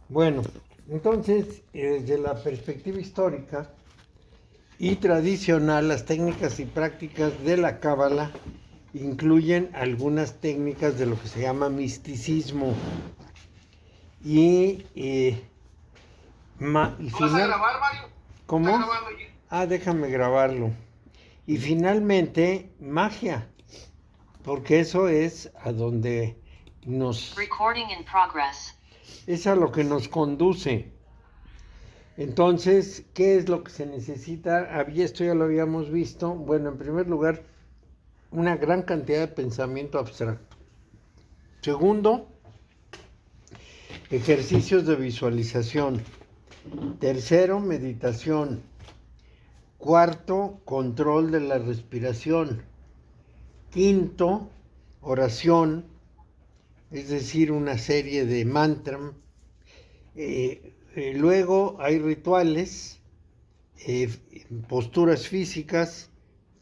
Bueno, entonces, desde la perspectiva histórica y tradicional, las técnicas y prácticas de la Cábala incluyen algunas técnicas de lo que se llama misticismo y, ¿Tú vas a grabar, Mario? ¿Cómo? ¿Está grabando allí? Déjame grabarlo. Y finalmente, magia, porque eso es a donde Recording in progress. es a lo que nos conduce. Entonces, ¿qué es lo que se necesita? Esto ya lo habíamos visto. Bueno, en primer lugar, una gran cantidad de pensamiento abstracto. Segundo, ejercicios de visualización. Tercero, meditación. Cuarto, control de la respiración. Quinto, oración, es decir, una serie de mantras. Luego hay rituales, posturas físicas,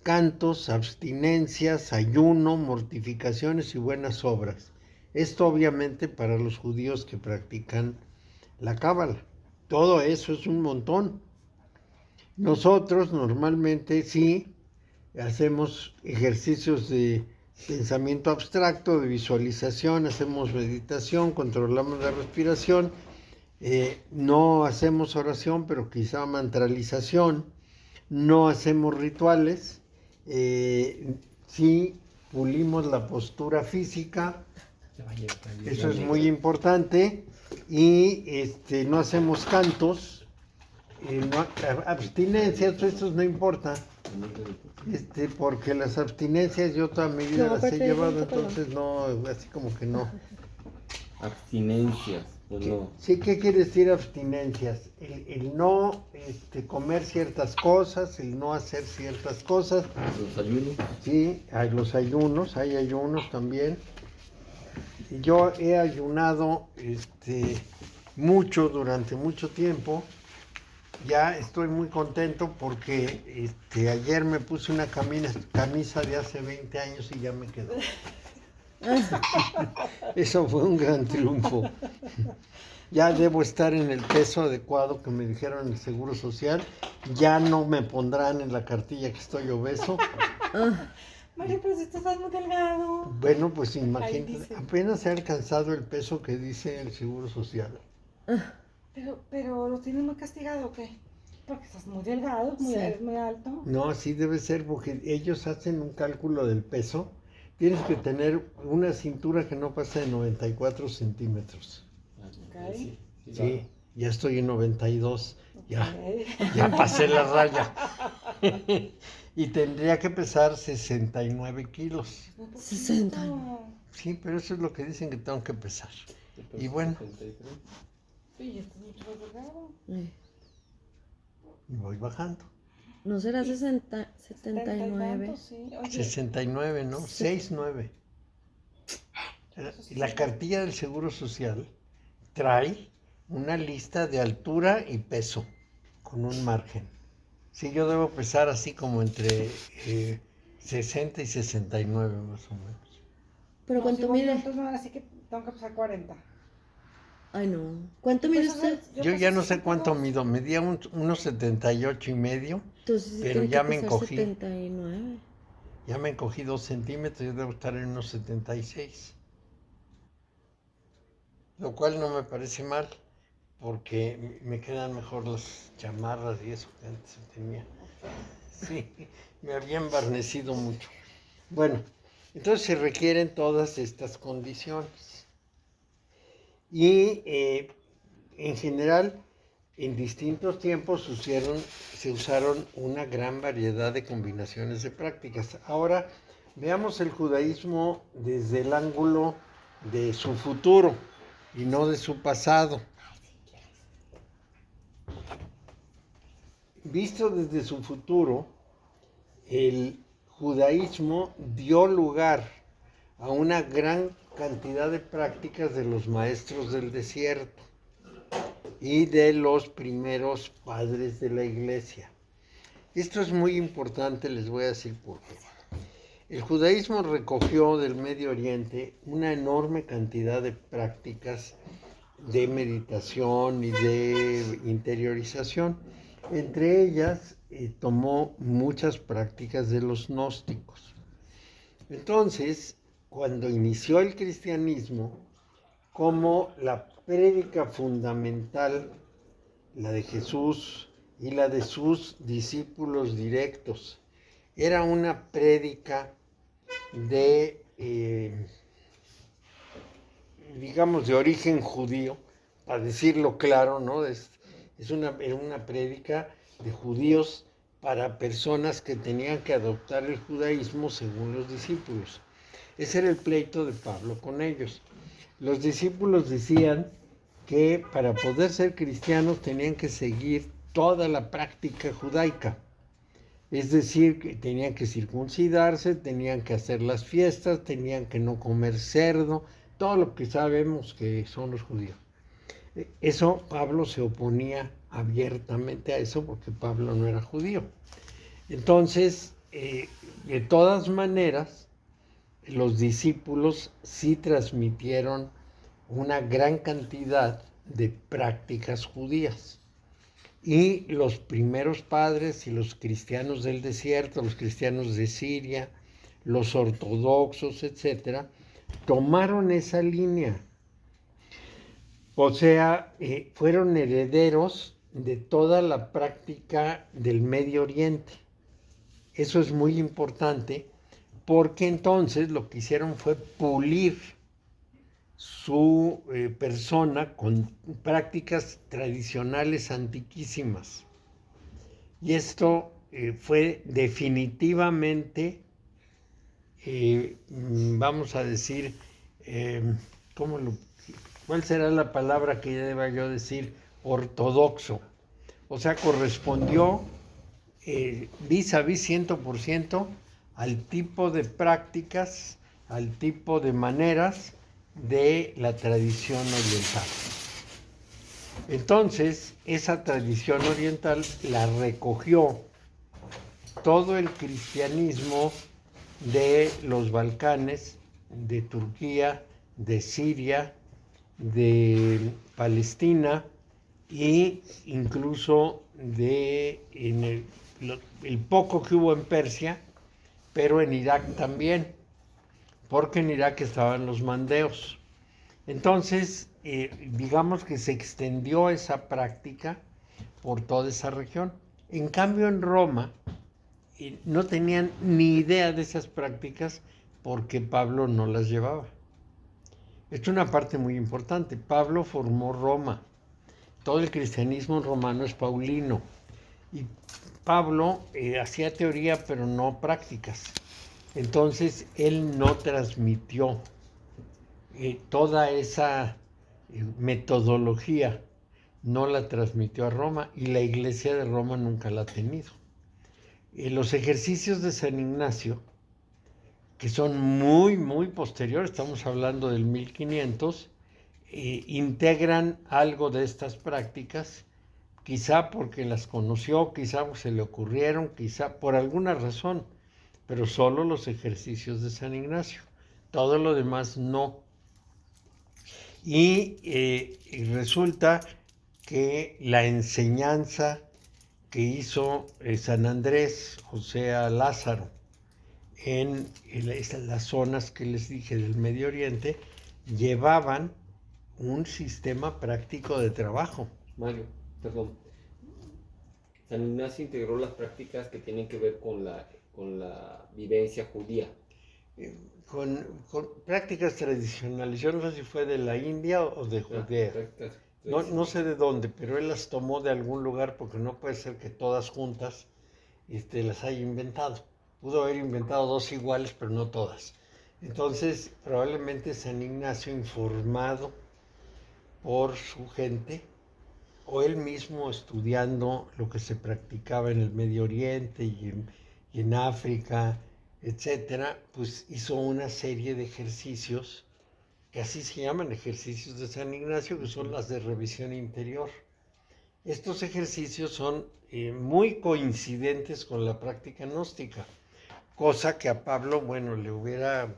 cantos, abstinencias, ayuno, mortificaciones y buenas obras. Esto obviamente para los judíos que practican la Cábala. Todo eso es un montón. Nosotros normalmente sí hacemos ejercicios de pensamiento abstracto, de visualización, hacemos meditación, controlamos la respiración, no hacemos oración, pero quizá mantralización, no hacemos rituales, sí pulimos la postura física, eso es muy importante, y no hacemos cantos, abstinencias, estos no importa, porque las abstinencias yo toda mi vida las he llevado, entonces no, así como que no. Abstinencias, pues no. Sí, ¿qué quiere decir abstinencias? El no comer ciertas cosas, el no hacer ciertas cosas. Los ayunos. Sí, hay los ayunos, hay ayunos también. Yo he ayunado mucho, durante mucho tiempo. Ya estoy muy contento porque ayer me puse una camisa de hace 20 años y ya me quedó. Eso fue un gran triunfo. Ya debo estar en el peso adecuado que me dijeron en el Seguro Social. Ya no me pondrán en la cartilla que estoy obeso. Mario, pero si tú estás muy delgado. Bueno, pues imagínate, apenas he alcanzado el peso que dice el Seguro Social. Pero ¿lo tienes muy castigado o qué? Porque estás muy delgado, eres muy alto. No, así debe ser, porque ellos hacen un cálculo del peso. Tienes que tener una cintura que no pase de 94 centímetros. Okay. Sí, ya estoy en 92. Okay. Ya pasé la raya. Y tendría que pesar 69 kilos. 60. Sí, pero eso es lo que dicen que tengo que pesar. Y bueno, Sí, ya estás mucho más delgado. y voy bajando. ¿No será 79? Sí. Oye, 69, ¿no? 69. Y la cartilla del Seguro Social trae una lista de altura y peso con un margen. Sí, yo debo pesar así como entre 60 y 69 más o menos. ¿Pero no, cuánto si voy yo, mide? entonces no, así que tengo que pesar 40. Ay, no. ¿Cuánto mide usted? Yo ya no sé cuánto mido, medía unos 78 y medio, Entonces sí pero tiene ya que me pesar encogí. 79. Ya me encogí 2 centímetros, yo debo estar en unos 76. Lo cual no me parece mal, porque me quedan mejor las chamarras y eso que antes tenía. Sí, me había embarnecido mucho. Bueno, entonces se requieren todas estas condiciones. Y en general, en distintos tiempos se usaron una gran variedad de combinaciones de prácticas. Ahora veamos el judaísmo desde el ángulo de su futuro y no de su pasado. Visto desde su futuro, el judaísmo dio lugar a una gran cantidad de prácticas de los maestros del desierto y de los primeros padres de la iglesia. Esto es muy importante, les voy a decir por qué. El judaísmo recogió del Medio Oriente una enorme cantidad de prácticas de meditación y de interiorización. Entre ellas tomó muchas prácticas de los gnósticos. Entonces, cuando inició el cristianismo, como la prédica fundamental, la de Jesús y la de sus discípulos directos, era una prédica de, digamos, de origen judío, para decirlo claro, ¿no? Era una prédica de judíos para personas que tenían que adoptar el judaísmo según los discípulos. Ese era el pleito de Pablo con ellos. Los discípulos decían que para poder ser cristianos tenían que seguir toda la práctica judaica. Es decir, que tenían que circuncidarse, tenían que hacer las fiestas, tenían que no comer cerdo, todo lo que sabemos que son los judíos. Eso Pablo se oponía abiertamente a eso porque Pablo no era judío. Entonces, de todas maneras, los discípulos sí transmitieron una gran cantidad de prácticas judías. Y los primeros padres y los cristianos del desierto, los cristianos de Siria, los ortodoxos, etcétera, tomaron esa línea. O sea, fueron herederos de toda la práctica del Medio Oriente. Eso es muy importante porque entonces lo que hicieron fue pulir su persona con prácticas tradicionales antiquísimas. Y esto fue definitivamente, vamos a decir, ¿cuál será la palabra que deba yo decir? Ortodoxo. O sea, correspondió vis a vis 100% al tipo de prácticas, al tipo de maneras de la tradición oriental. Entonces, esa tradición oriental la recogió todo el cristianismo de los Balcanes, de Turquía, de Siria, de Palestina e incluso de el poco que hubo en Persia, pero en Irak también, porque en Irak estaban los mandeos. Entonces, digamos que se extendió esa práctica por toda esa región. En cambio, en Roma no tenían ni idea de esas prácticas porque Pablo no las llevaba. Esto es una parte muy importante. Pablo formó Roma. Todo el cristianismo romano es paulino. Y Pablo hacía teoría, pero no prácticas. Entonces, él no transmitió toda esa metodología, no la transmitió a Roma y la Iglesia de Roma nunca la ha tenido. Los ejercicios de San Ignacio, que son muy, muy posteriores, estamos hablando del 1500, integran algo de estas prácticas, quizá porque las conoció, quizá porque se le ocurrieron, quizá por alguna razón, pero solo los ejercicios de San Ignacio, todo lo demás no. Y resulta que la enseñanza que hizo San Andrés, o sea, Lázaro, en las zonas que les dije del Medio Oriente, llevaban un sistema práctico de trabajo. Mario, perdón. San Ignacio integró las prácticas que tienen que ver con la vivencia judía. Con prácticas tradicionales. Yo no sé si fue de la India o de Judea. No sé de dónde, pero él las tomó de algún lugar porque no puede ser que todas juntas las haya inventado. Pudo haber inventado dos iguales, pero no todas. Entonces, probablemente San Ignacio, informado por su gente, o él mismo estudiando lo que se practicaba en el Medio Oriente y en África, etcétera, pues hizo una serie de ejercicios que así se llaman ejercicios de San Ignacio, que son las de revisión interior. Estos ejercicios son muy coincidentes con la práctica gnóstica, cosa que a Pablo, bueno, le hubiera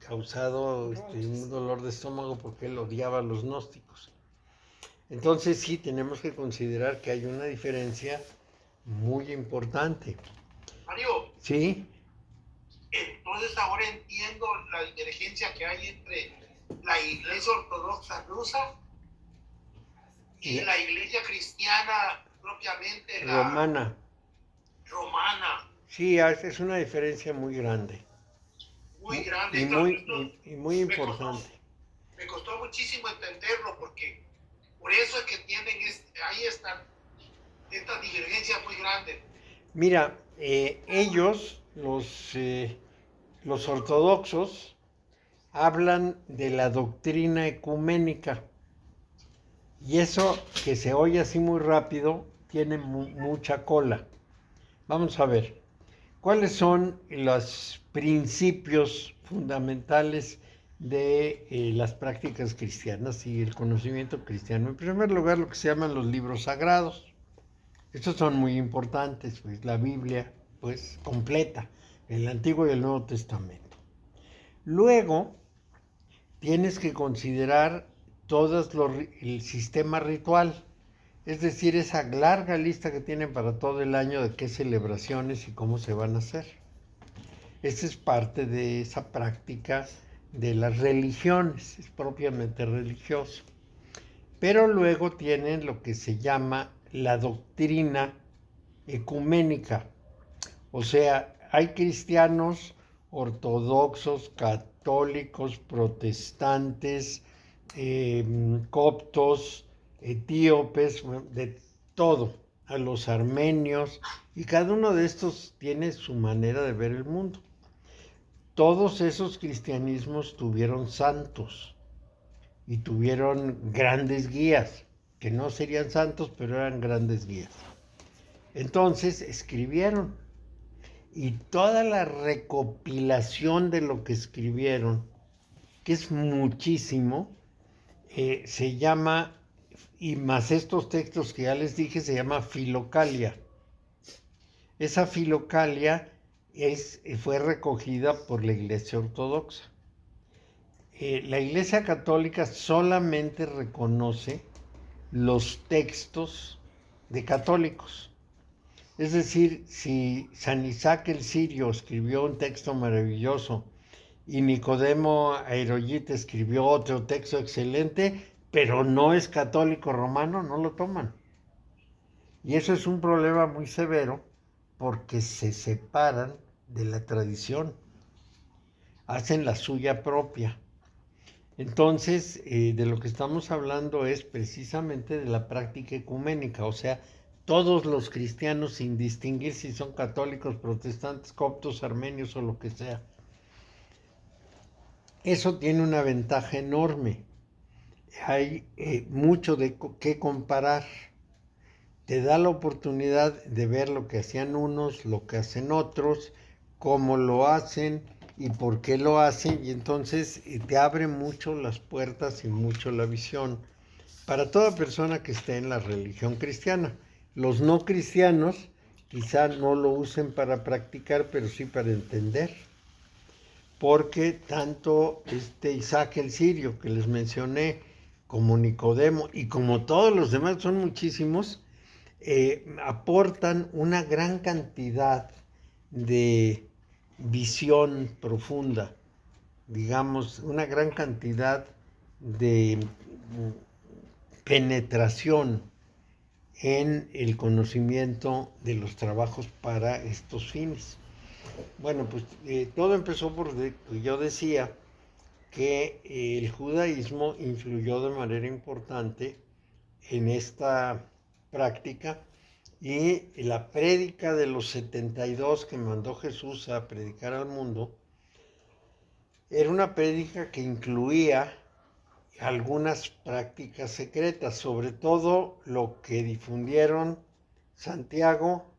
causado un dolor de estómago porque él odiaba a los gnósticos. Entonces sí tenemos que considerar que hay una diferencia muy importante. Mario, ¿Sí? entonces ahora entiendo la divergencia que hay entre la iglesia ortodoxa rusa y la iglesia cristiana propiamente la Romana. romana. Sí, es una diferencia muy grande. Muy grande. Y muy Me costó- importante. Me costó muchísimo entenderlo porque por eso es que tienen ahí están estas divergencias muy grandes. Mira, ellos, los ortodoxos, hablan de la doctrina ecuménica. Y eso que se oye así muy rápido, tiene mucha cola. Vamos a ver, ¿cuáles son los principios fundamentales de las prácticas cristianas y el conocimiento cristiano? En primer lugar, lo que se llaman los libros sagrados. Estos son muy importantes, pues la Biblia, pues completa, el Antiguo y el Nuevo Testamento. Luego, tienes que considerar el sistema ritual, es decir, esa larga lista que tienen para todo el año de qué celebraciones y cómo se van a hacer. Esa es parte de esa práctica de las religiones, es propiamente religioso. Pero luego tienen lo que se llama la doctrina ecuménica. O sea, hay cristianos ortodoxos, católicos, protestantes, coptos, etíopes, de todo, a los armenios, y cada uno de estos tiene su manera de ver el mundo. Todos esos cristianismos tuvieron santos y tuvieron grandes guías, que no serían santos, pero eran grandes guías. Entonces escribieron, y toda la recopilación de lo que escribieron, que es muchísimo, se llama, y más estos textos que ya les dije, se llama Filocalia. Esa Filocalia fue recogida por la Iglesia Ortodoxa. La Iglesia Católica solamente reconoce los textos de católicos. Es decir, si San Isaac el Sirio escribió un texto maravilloso y Nicodemo Aeroyite escribió otro texto excelente, pero no es católico romano, no lo toman. Y eso es un problema muy severo porque se separan de la tradición, hacen la suya propia. Entonces, de lo que estamos hablando es precisamente de la práctica ecuménica, o sea, todos los cristianos, sin distinguir si son católicos, protestantes, coptos, armenios o lo que sea. Eso tiene una ventaja enorme. Hay mucho de qué comparar. Te da la oportunidad de ver lo que hacían unos, lo que hacen otros, cómo lo hacen y por qué lo hacen, y entonces te abre mucho las puertas y mucho la visión para toda persona que esté en la religión cristiana. Los no cristianos quizá no lo usen para practicar, pero sí para entender. Porque tanto Isaac el Sirio, que les mencioné, como Nicodemo, y como todos los demás, son muchísimos, aportan una gran cantidad de visión profunda, digamos, una gran cantidad de penetración en el conocimiento de los trabajos para estos fines. Bueno, pues todo empezó porque yo decía que el judaísmo influyó de manera importante en esta práctica, y la prédica de los 72 que mandó Jesús a predicar al mundo era una prédica que incluía algunas prácticas secretas, sobre todo lo que difundieron Santiago,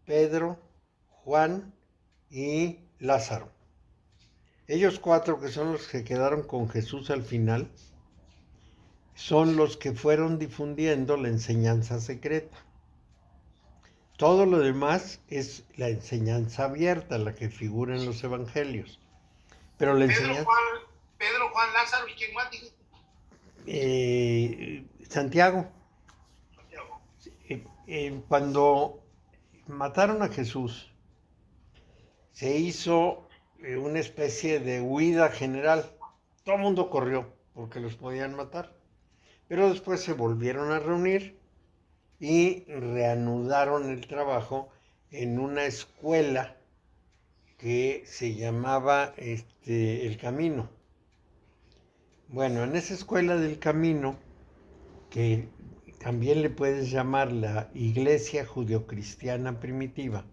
Pedro, Juan y Lázaro. Ellos 4, que son los que quedaron con Jesús al final, son los que fueron difundiendo la enseñanza secreta. Todo lo demás es la enseñanza abierta, la que figura en los evangelios. Pero la enseñanza... Pedro, Juan, Lázaro, ¿y quién más dijiste? Santiago. Santiago. Cuando mataron a Jesús, se hizo una especie de huida general. Todo el mundo corrió porque los podían matar. Pero después se volvieron a reunir y reanudaron el trabajo en una escuela que se llamaba El Camino. Bueno, en esa escuela del Camino, que también le puedes llamar la Iglesia Judeocristiana Primitiva,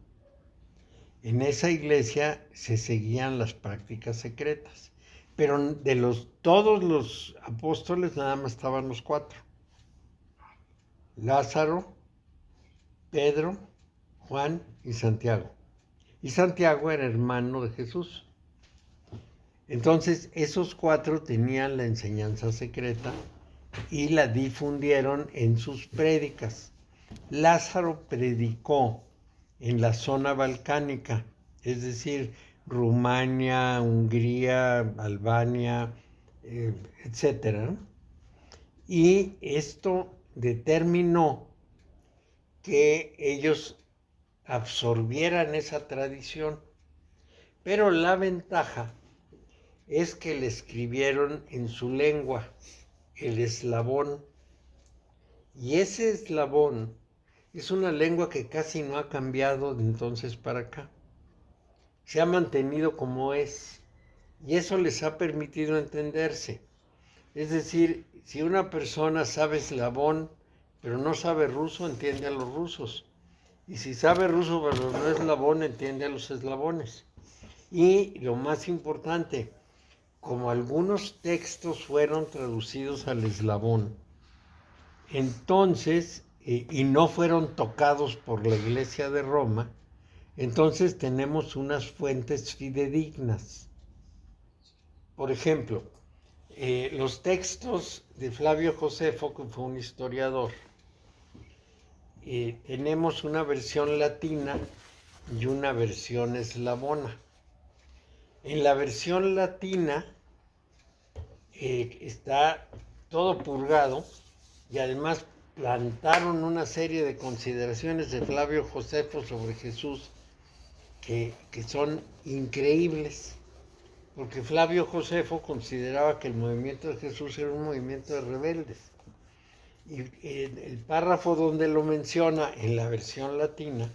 en esa iglesia se seguían las prácticas secretas, pero de todos los apóstoles nada más estaban los 4: Lázaro, Pedro, Juan y Santiago. Y Santiago era hermano de Jesús. Entonces, esos 4 tenían la enseñanza secreta y la difundieron en sus prédicas. Lázaro predicó en la zona balcánica, es decir, Rumania, Hungría, Albania, etc. Y esto determinó que ellos absorbieran esa tradición. Pero la ventaja es que le escribieron en su lengua, el eslavón. Y ese eslavón es una lengua que casi no ha cambiado de entonces para acá. Se ha mantenido como es. Y eso les ha permitido entenderse. Es decir, si una persona sabe eslavón, pero no sabe ruso, entiende a los rusos. Y si sabe ruso, pero no eslavón, entiende a los eslavones. Y lo más importante, como algunos textos fueron traducidos al eslavón, entonces, y no fueron tocados por la Iglesia de Roma, entonces tenemos unas fuentes fidedignas. Por ejemplo, los textos de Flavio Josefo, que fue un historiador, tenemos una versión latina y una versión eslavona. En la versión latina está todo purgado y además plantaron una serie de consideraciones de Flavio Josefo sobre Jesús que son increíbles, porque Flavio Josefo consideraba que el movimiento de Jesús era un movimiento de rebeldes. Y el párrafo donde lo menciona en la versión latina,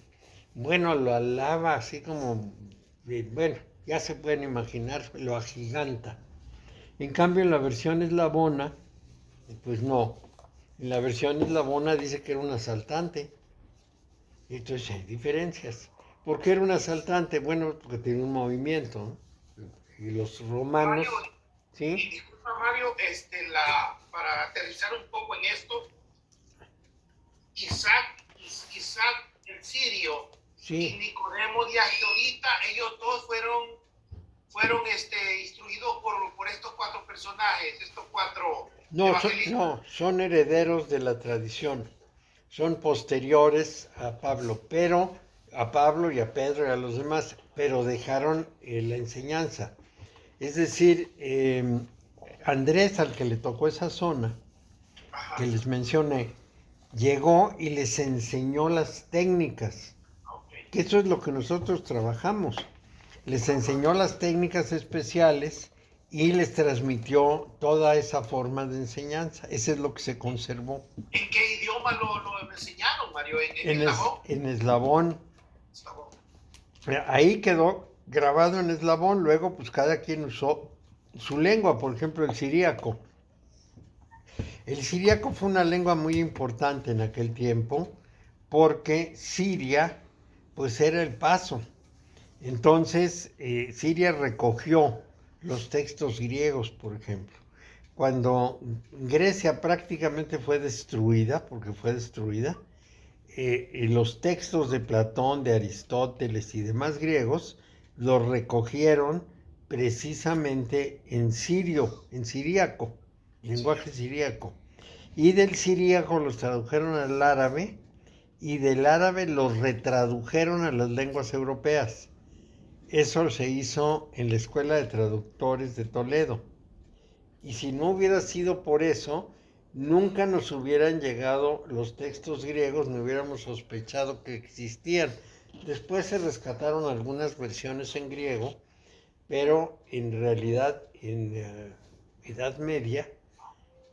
bueno, lo alaba así como, bueno, ya se pueden imaginar, lo agiganta. En cambio, en la versión eslavona, pues no. En la versión eslavona dice que era un asaltante. Entonces hay diferencias. ¿Por qué era un asaltante? Bueno, porque tenía un movimiento, ¿no? Y los romanos... Mario, ¿sí? y disculpa, Mario, para aterrizar un poco en esto, Isaac el sirio, Sí. y Nicodemo de ahorita, ellos dos fueron instruidos por estos 4 personajes, estos 4 No, son herederos de la tradición. Son posteriores a Pablo, a Pablo y a Pedro y a los demás, pero dejaron la enseñanza. Es decir, Andrés, al que le tocó esa zona, que les mencioné, llegó y les enseñó las técnicas, que eso es lo que nosotros trabajamos. Les enseñó las técnicas especiales y les transmitió toda esa forma de enseñanza. Eso es lo que se conservó. ¿En qué idioma lo enseñaron, Mario? ¿En eslabón? En eslabón. Eslabón. Ahí quedó grabado en eslabón. Luego, pues cada quien usó su lengua. Por ejemplo, el siríaco. El siríaco fue una lengua muy importante en aquel tiempo porque Siria, pues era el paso. Entonces, Siria recogió los textos griegos, por ejemplo. Cuando Grecia prácticamente fue destruida, porque fue destruida, los textos de Platón, de Aristóteles y demás griegos los recogieron precisamente en sirio, en siríaco, lenguaje siríaco. Y del siríaco los tradujeron al árabe y del árabe los retradujeron a las lenguas europeas. Eso se hizo en la Escuela de Traductores de Toledo. Y si no hubiera sido por eso, nunca nos hubieran llegado los textos griegos, ni hubiéramos sospechado que existían. Después se rescataron algunas versiones en griego, pero en realidad en Edad Media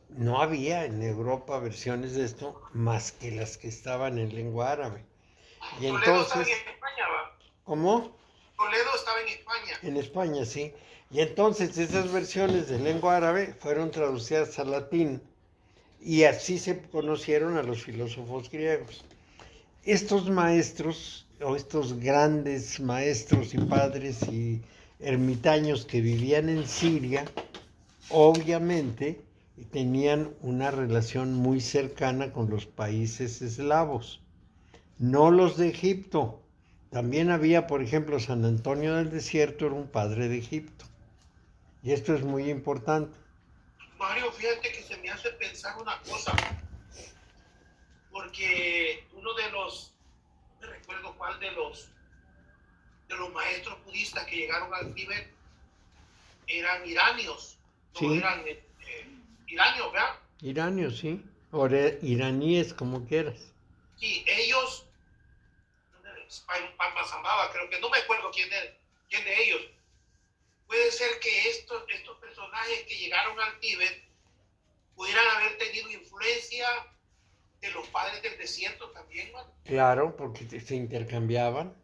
no había en Europa versiones de esto más que las que estaban en lengua árabe. Y Toledo entonces, estaba en España, ¿va? ¿cómo? Toledo estaba en España. En España, sí. Y entonces esas versiones de lengua árabe fueron traducidas al latín y así se conocieron a los filósofos griegos. Estos maestros, o estos grandes maestros y padres y ermitaños que vivían en Siria, obviamente tenían una relación muy cercana con los países eslavos, no los de Egipto. También había, por ejemplo, San Antonio del Desierto era un padre de Egipto. Y esto es muy importante. Mario, fíjate que se me hace pensar una cosa, porque uno de los, no me recuerdo cuál de los maestros budistas que llegaron al Tíbet eran iranios, no Sí. eran iranios, ¿verdad? Iranios, sí. O iraníes, como quieras. Sí, ellos, Pampasambaba, creo que no me acuerdo quién de ellos. Puede ser que estos personajes que llegaron al Tíbet pudieran haber tenido influencia de los padres del desierto también, ¿no? Claro, porque se intercambiaban.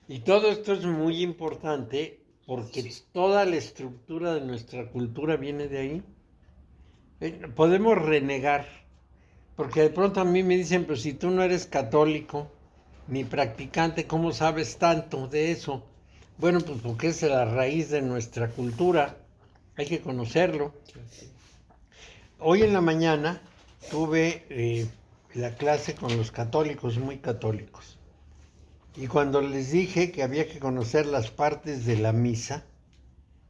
Y todo esto es muy importante porque toda la estructura de nuestra cultura viene de ahí. Podemos renegar, porque de pronto a mí me dicen, pero si tú no eres católico ni practicante, ¿cómo sabes tanto de eso? Bueno, pues porque es la raíz de nuestra cultura, hay que conocerlo. Hoy en la mañana tuve la clase con los católicos, muy católicos. Y cuando les dije que había que conocer las partes de la misa,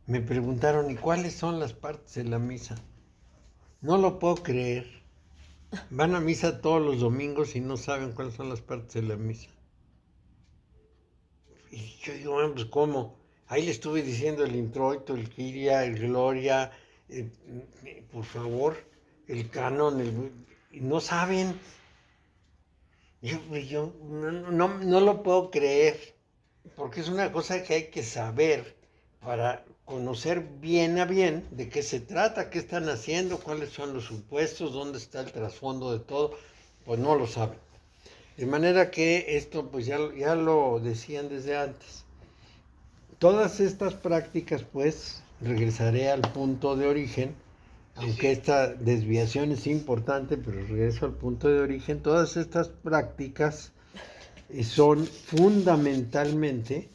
me preguntaron, ¿y cuáles son las partes de la misa? No lo puedo creer. Van a misa todos los domingos y no saben cuáles son las partes de la misa. Y yo digo, bueno, pues ¿cómo? Ahí le estuve diciendo el introito, el Kyria, el Gloria, por favor, el canon, y no saben. Yo no lo puedo creer, porque es una cosa que hay que saber para conocer bien a bien de qué se trata, qué están haciendo, cuáles son los supuestos, dónde está el trasfondo de todo, pues no lo saben. De manera que esto pues ya lo decían desde antes. Todas estas prácticas pues, regresaré al punto de origen, aunque esta desviación es importante, pero regreso al punto de origen, todas estas prácticas son fundamentalmente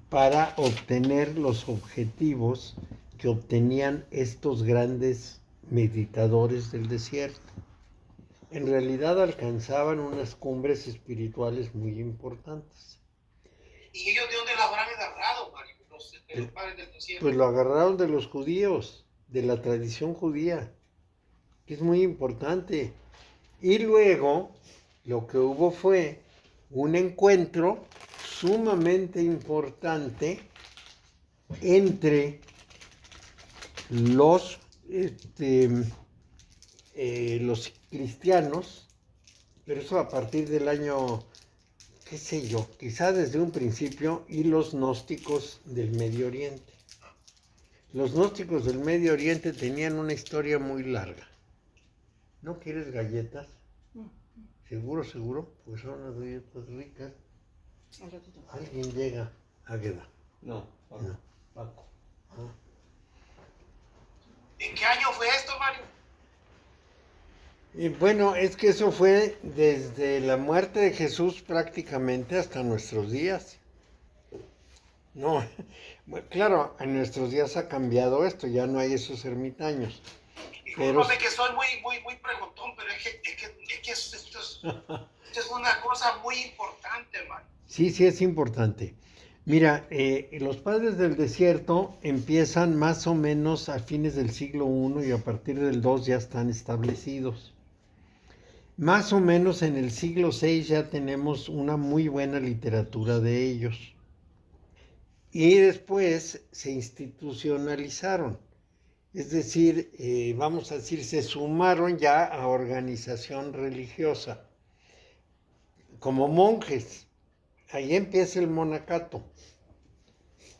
para obtener los objetivos que obtenían estos grandes meditadores del desierto. En realidad alcanzaban unas cumbres espirituales muy importantes. ¿Y ellos de dónde la habrán agarrado, Mario? Los padres del desierto. Pues lo agarraron de los judíos, de la tradición judía, que es muy importante. Y luego lo que hubo fue un encuentro sumamente importante entre los cristianos, pero eso a partir del año, qué sé yo, quizá desde un principio, y los gnósticos del Medio Oriente. Los gnósticos del Medio Oriente tenían una historia muy larga. ¿No quieres galletas? Seguro, pues son unas galletas ricas. Alguien llega, Águeda. No, Paco. No. Paco. ¿En qué año fue esto, Mario? Y bueno, es que eso fue desde la muerte de Jesús prácticamente hasta nuestros días. No, bueno, claro, en nuestros días ha cambiado esto, ya no hay esos ermitaños. Discúlpame que soy muy preguntón, pero es que esto es una cosa muy importante, Mario. Sí, es importante. Mira, los padres del desierto empiezan más o menos a fines del siglo I y a partir del II ya están establecidos. Más o menos en el siglo VI ya tenemos una muy buena literatura de ellos. Y después se institucionalizaron. Es decir, vamos a decir, se sumaron ya a organización religiosa, como monjes. Ahí empieza el monacato.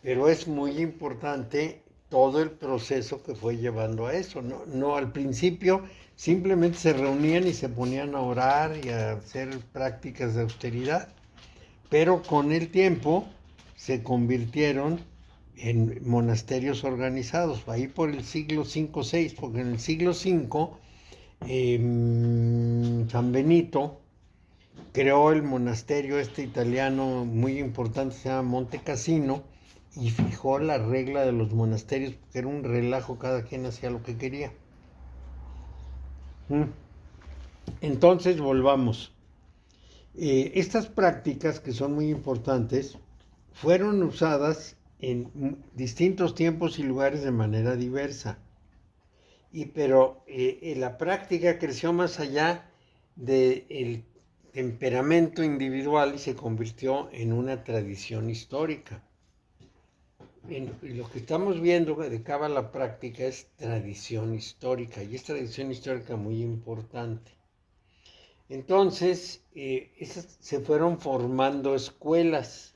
Pero es muy importante todo el proceso que fue llevando a eso. No, al principio simplemente se reunían y se ponían a orar y a hacer prácticas de austeridad. Pero con el tiempo se convirtieron en monasterios organizados, ahí por el siglo V-VI, porque en el siglo V San Benito creó el monasterio italiano muy importante, se llama Monte Cassino, y fijó la regla de los monasterios, porque era un relajo, cada quien hacía lo que quería. Entonces volvamos. Estas prácticas, que son muy importantes, fueron usadas en distintos tiempos y lugares de manera diversa. Pero la práctica creció más allá del temperamento individual y se convirtió en una tradición histórica. Lo que estamos viendo de Cábala práctica es tradición histórica, y es tradición histórica muy importante. Entonces, se fueron formando escuelas,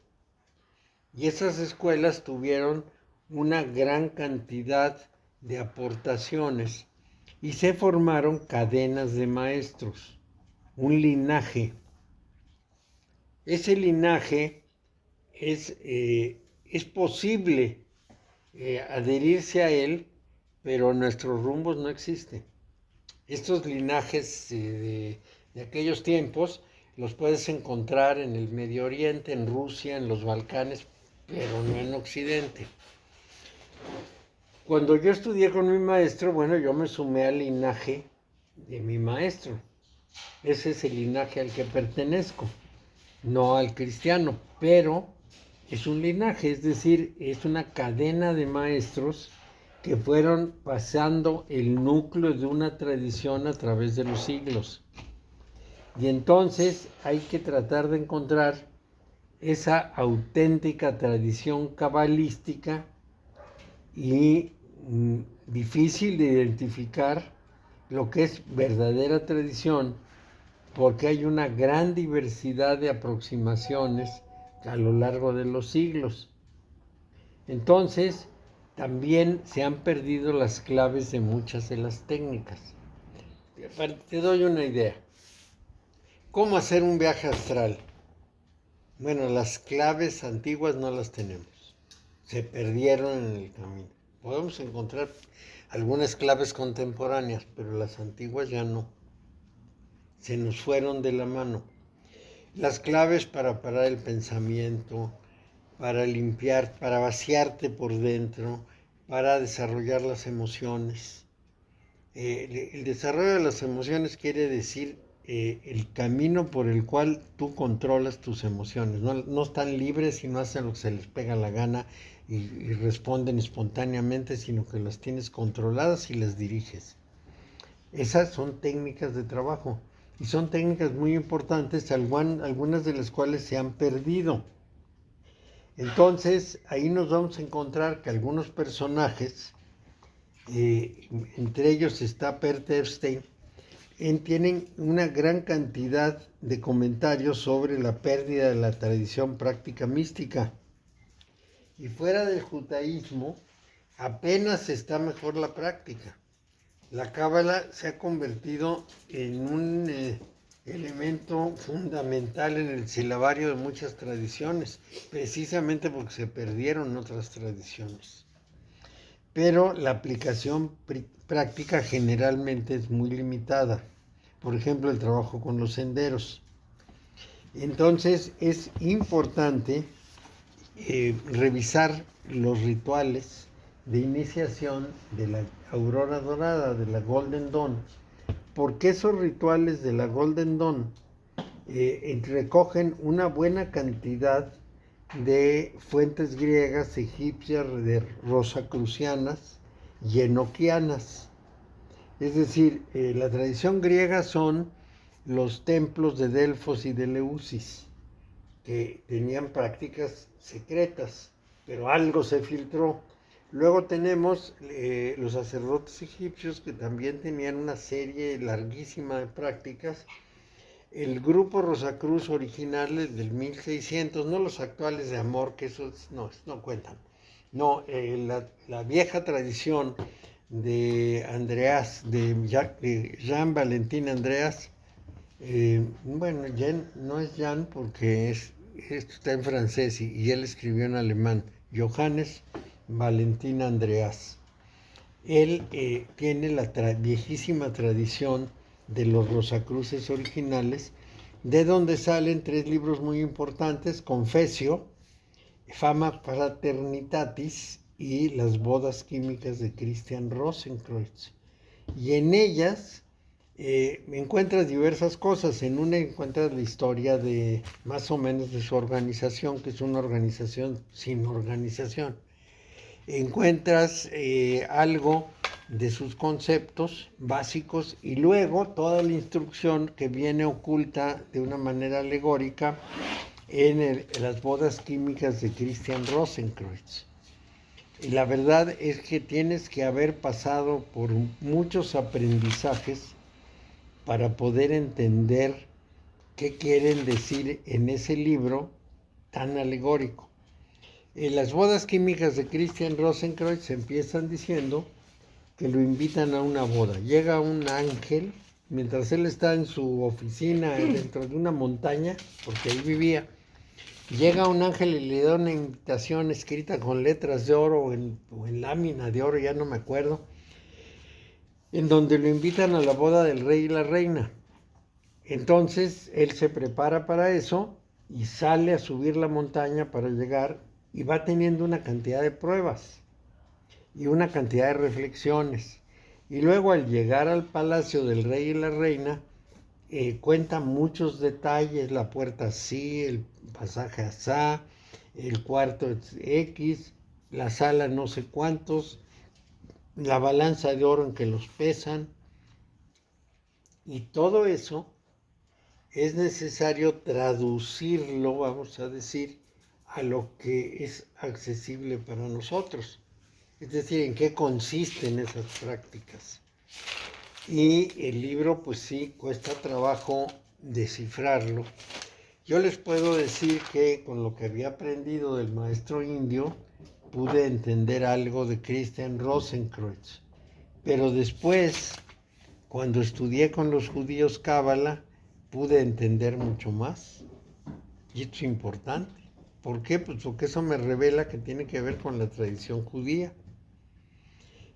y esas escuelas tuvieron una gran cantidad de aportaciones y se formaron cadenas de maestros, un linaje. Ese linaje es posible adherirse a él, pero nuestros rumbos no existen. Estos linajes de aquellos tiempos los puedes encontrar en el Medio Oriente, en Rusia, en los Balcanes, pero no en Occidente. Cuando yo estudié con mi maestro, bueno, yo me sumé al linaje de mi maestro. Ese es el linaje al que pertenezco, no al cristiano, pero es un linaje, es decir, es una cadena de maestros que fueron pasando el núcleo de una tradición a través de los siglos. Y entonces hay que tratar de encontrar esa auténtica tradición cabalística, y difícil de identificar lo que es verdadera tradición, porque hay una gran diversidad de aproximaciones a lo largo de los siglos. Entonces, también se han perdido las claves de muchas de las técnicas. Te doy una idea. ¿Cómo hacer un viaje astral? Bueno, las claves antiguas no las tenemos. Se perdieron en el camino. Podemos encontrar algunas claves contemporáneas, pero las antiguas ya no. Se nos fueron de la mano. Las claves para parar el pensamiento, para limpiar, para vaciarte por dentro, para desarrollar las emociones. El desarrollo de las emociones quiere decir el camino por el cual tú controlas tus emociones. No están libres y no hacen lo que se les pega la gana y responden espontáneamente, sino que las tienes controladas y las diriges. Esas son técnicas de trabajo, y son técnicas muy importantes, algunas de las cuales se han perdido. Entonces, ahí nos vamos a encontrar que algunos personajes, entre ellos está Bert Epstein, tienen una gran cantidad de comentarios sobre la pérdida de la tradición práctica mística. Y fuera del judaísmo, apenas está mejor la práctica. La cábala se ha convertido en un elemento fundamental en el silabario de muchas tradiciones, precisamente porque se perdieron otras tradiciones. Pero la aplicación práctica generalmente es muy limitada. Por ejemplo, el trabajo con los senderos. Entonces es importante revisar los rituales de iniciación de la aurora dorada, de la Golden Dawn, porque esos rituales de la Golden Dawn recogen una buena cantidad de fuentes griegas, egipcias, de rosacrucianas y enoquianas. Es decir, la tradición griega son los templos de Delfos y de Eleusis, que tenían prácticas secretas, pero algo se filtró. Luego tenemos los sacerdotes egipcios que también tenían una serie larguísima de prácticas. El grupo Rosacruz original es del 1600, no los actuales de amor, que esos no cuentan. No, la vieja tradición de Andreas, de Jean Valentin Andreas, bueno, no es Jean porque esto está en francés y él escribió en alemán, Johannes Valentin Andreas. Él tiene la viejísima tradición de los Rosacruces originales, de donde salen 3 libros muy importantes: Confessio, Fama Fraternitatis y Las bodas químicas de Christian Rosenkreuz. Y en ellas encuentras diversas cosas. En una encuentras la historia de más o menos de su organización, que es una organización sin organización. Encuentras algo de sus conceptos básicos y luego toda la instrucción que viene oculta de una manera alegórica en las bodas químicas de Christian Rosenkreuz. Y la verdad es que tienes que haber pasado por muchos aprendizajes para poder entender qué quieren decir en ese libro tan alegórico. En las bodas químicas de Christian Rosenkreuz empiezan diciendo que lo invitan a una boda. Llega un ángel, mientras él está en su oficina dentro de una montaña, porque ahí vivía. Llega un ángel y le da una invitación escrita con letras de oro o en lámina de oro, ya no me acuerdo, en donde lo invitan a la boda del rey y la reina. Entonces él se prepara para eso y sale a subir la montaña para llegar y va teniendo una cantidad de pruebas y una cantidad de reflexiones. Y luego al llegar al palacio del rey y la reina, cuenta muchos detalles: la puerta así, el pasaje asá, el cuarto X, la sala no sé cuántos, la balanza de oro en que los pesan. Y todo eso es necesario traducirlo, vamos a decir, a lo que es accesible para nosotros. Es decir, en qué consisten esas prácticas. Y el libro, pues sí, cuesta trabajo descifrarlo. Yo les puedo decir que con lo que había aprendido del maestro indio, pude entender algo de Christian Rosenkreuz. Pero después, cuando estudié con los judíos Cábala, pude entender mucho más. Y esto es importante. ¿Por qué? Pues porque eso me revela que tiene que ver con la tradición judía.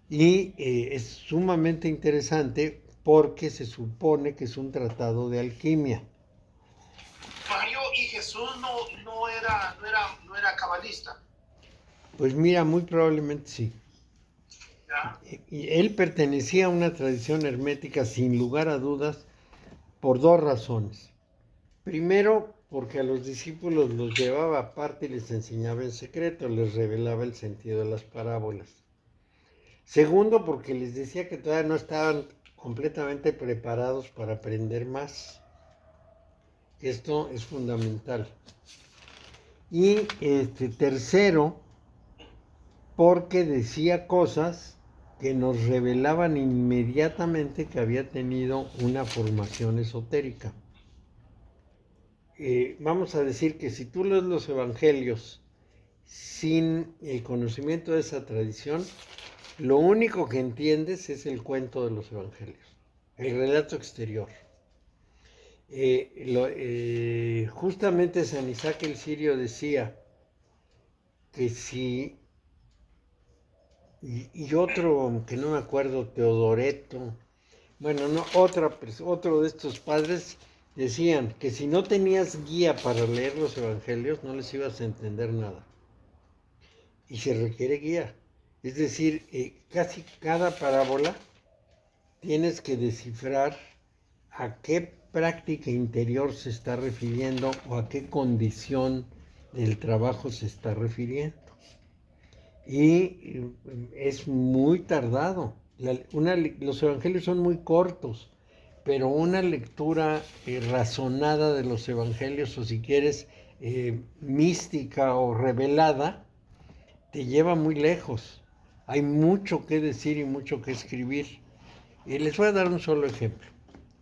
Y es sumamente interesante porque se supone que es un tratado de alquimia. Mario, y Jesús no era cabalista. Pues mira, muy probablemente sí. ¿Ya? Y él pertenecía a una tradición hermética sin lugar a dudas por 2 razones. Primero, porque a los discípulos los llevaba aparte y les enseñaba en secreto, les revelaba el sentido de las parábolas. Segundo, porque les decía que todavía no estaban completamente preparados para aprender más. Esto es fundamental. Y tercero, porque decía cosas que nos revelaban inmediatamente que había tenido una formación esotérica. Vamos a decir que si tú lees los evangelios sin el conocimiento de esa tradición, lo único que entiendes es el cuento de los evangelios, el relato exterior. Justamente San Isaac el Sirio decía que si, y otro que no me acuerdo, Teodoreto, bueno, no, otro de estos padres decían que si no tenías guía para leer los evangelios no les ibas a entender nada. Y se requiere guía. Es decir, casi cada parábola tienes que descifrar a qué práctica interior se está refiriendo o a qué condición del trabajo se está refiriendo. Y es muy tardado. Los evangelios son muy cortos, pero una lectura razonada de los evangelios, o si quieres, mística o revelada, te lleva muy lejos. Hay mucho que decir y mucho que escribir. Y les voy a dar un solo ejemplo,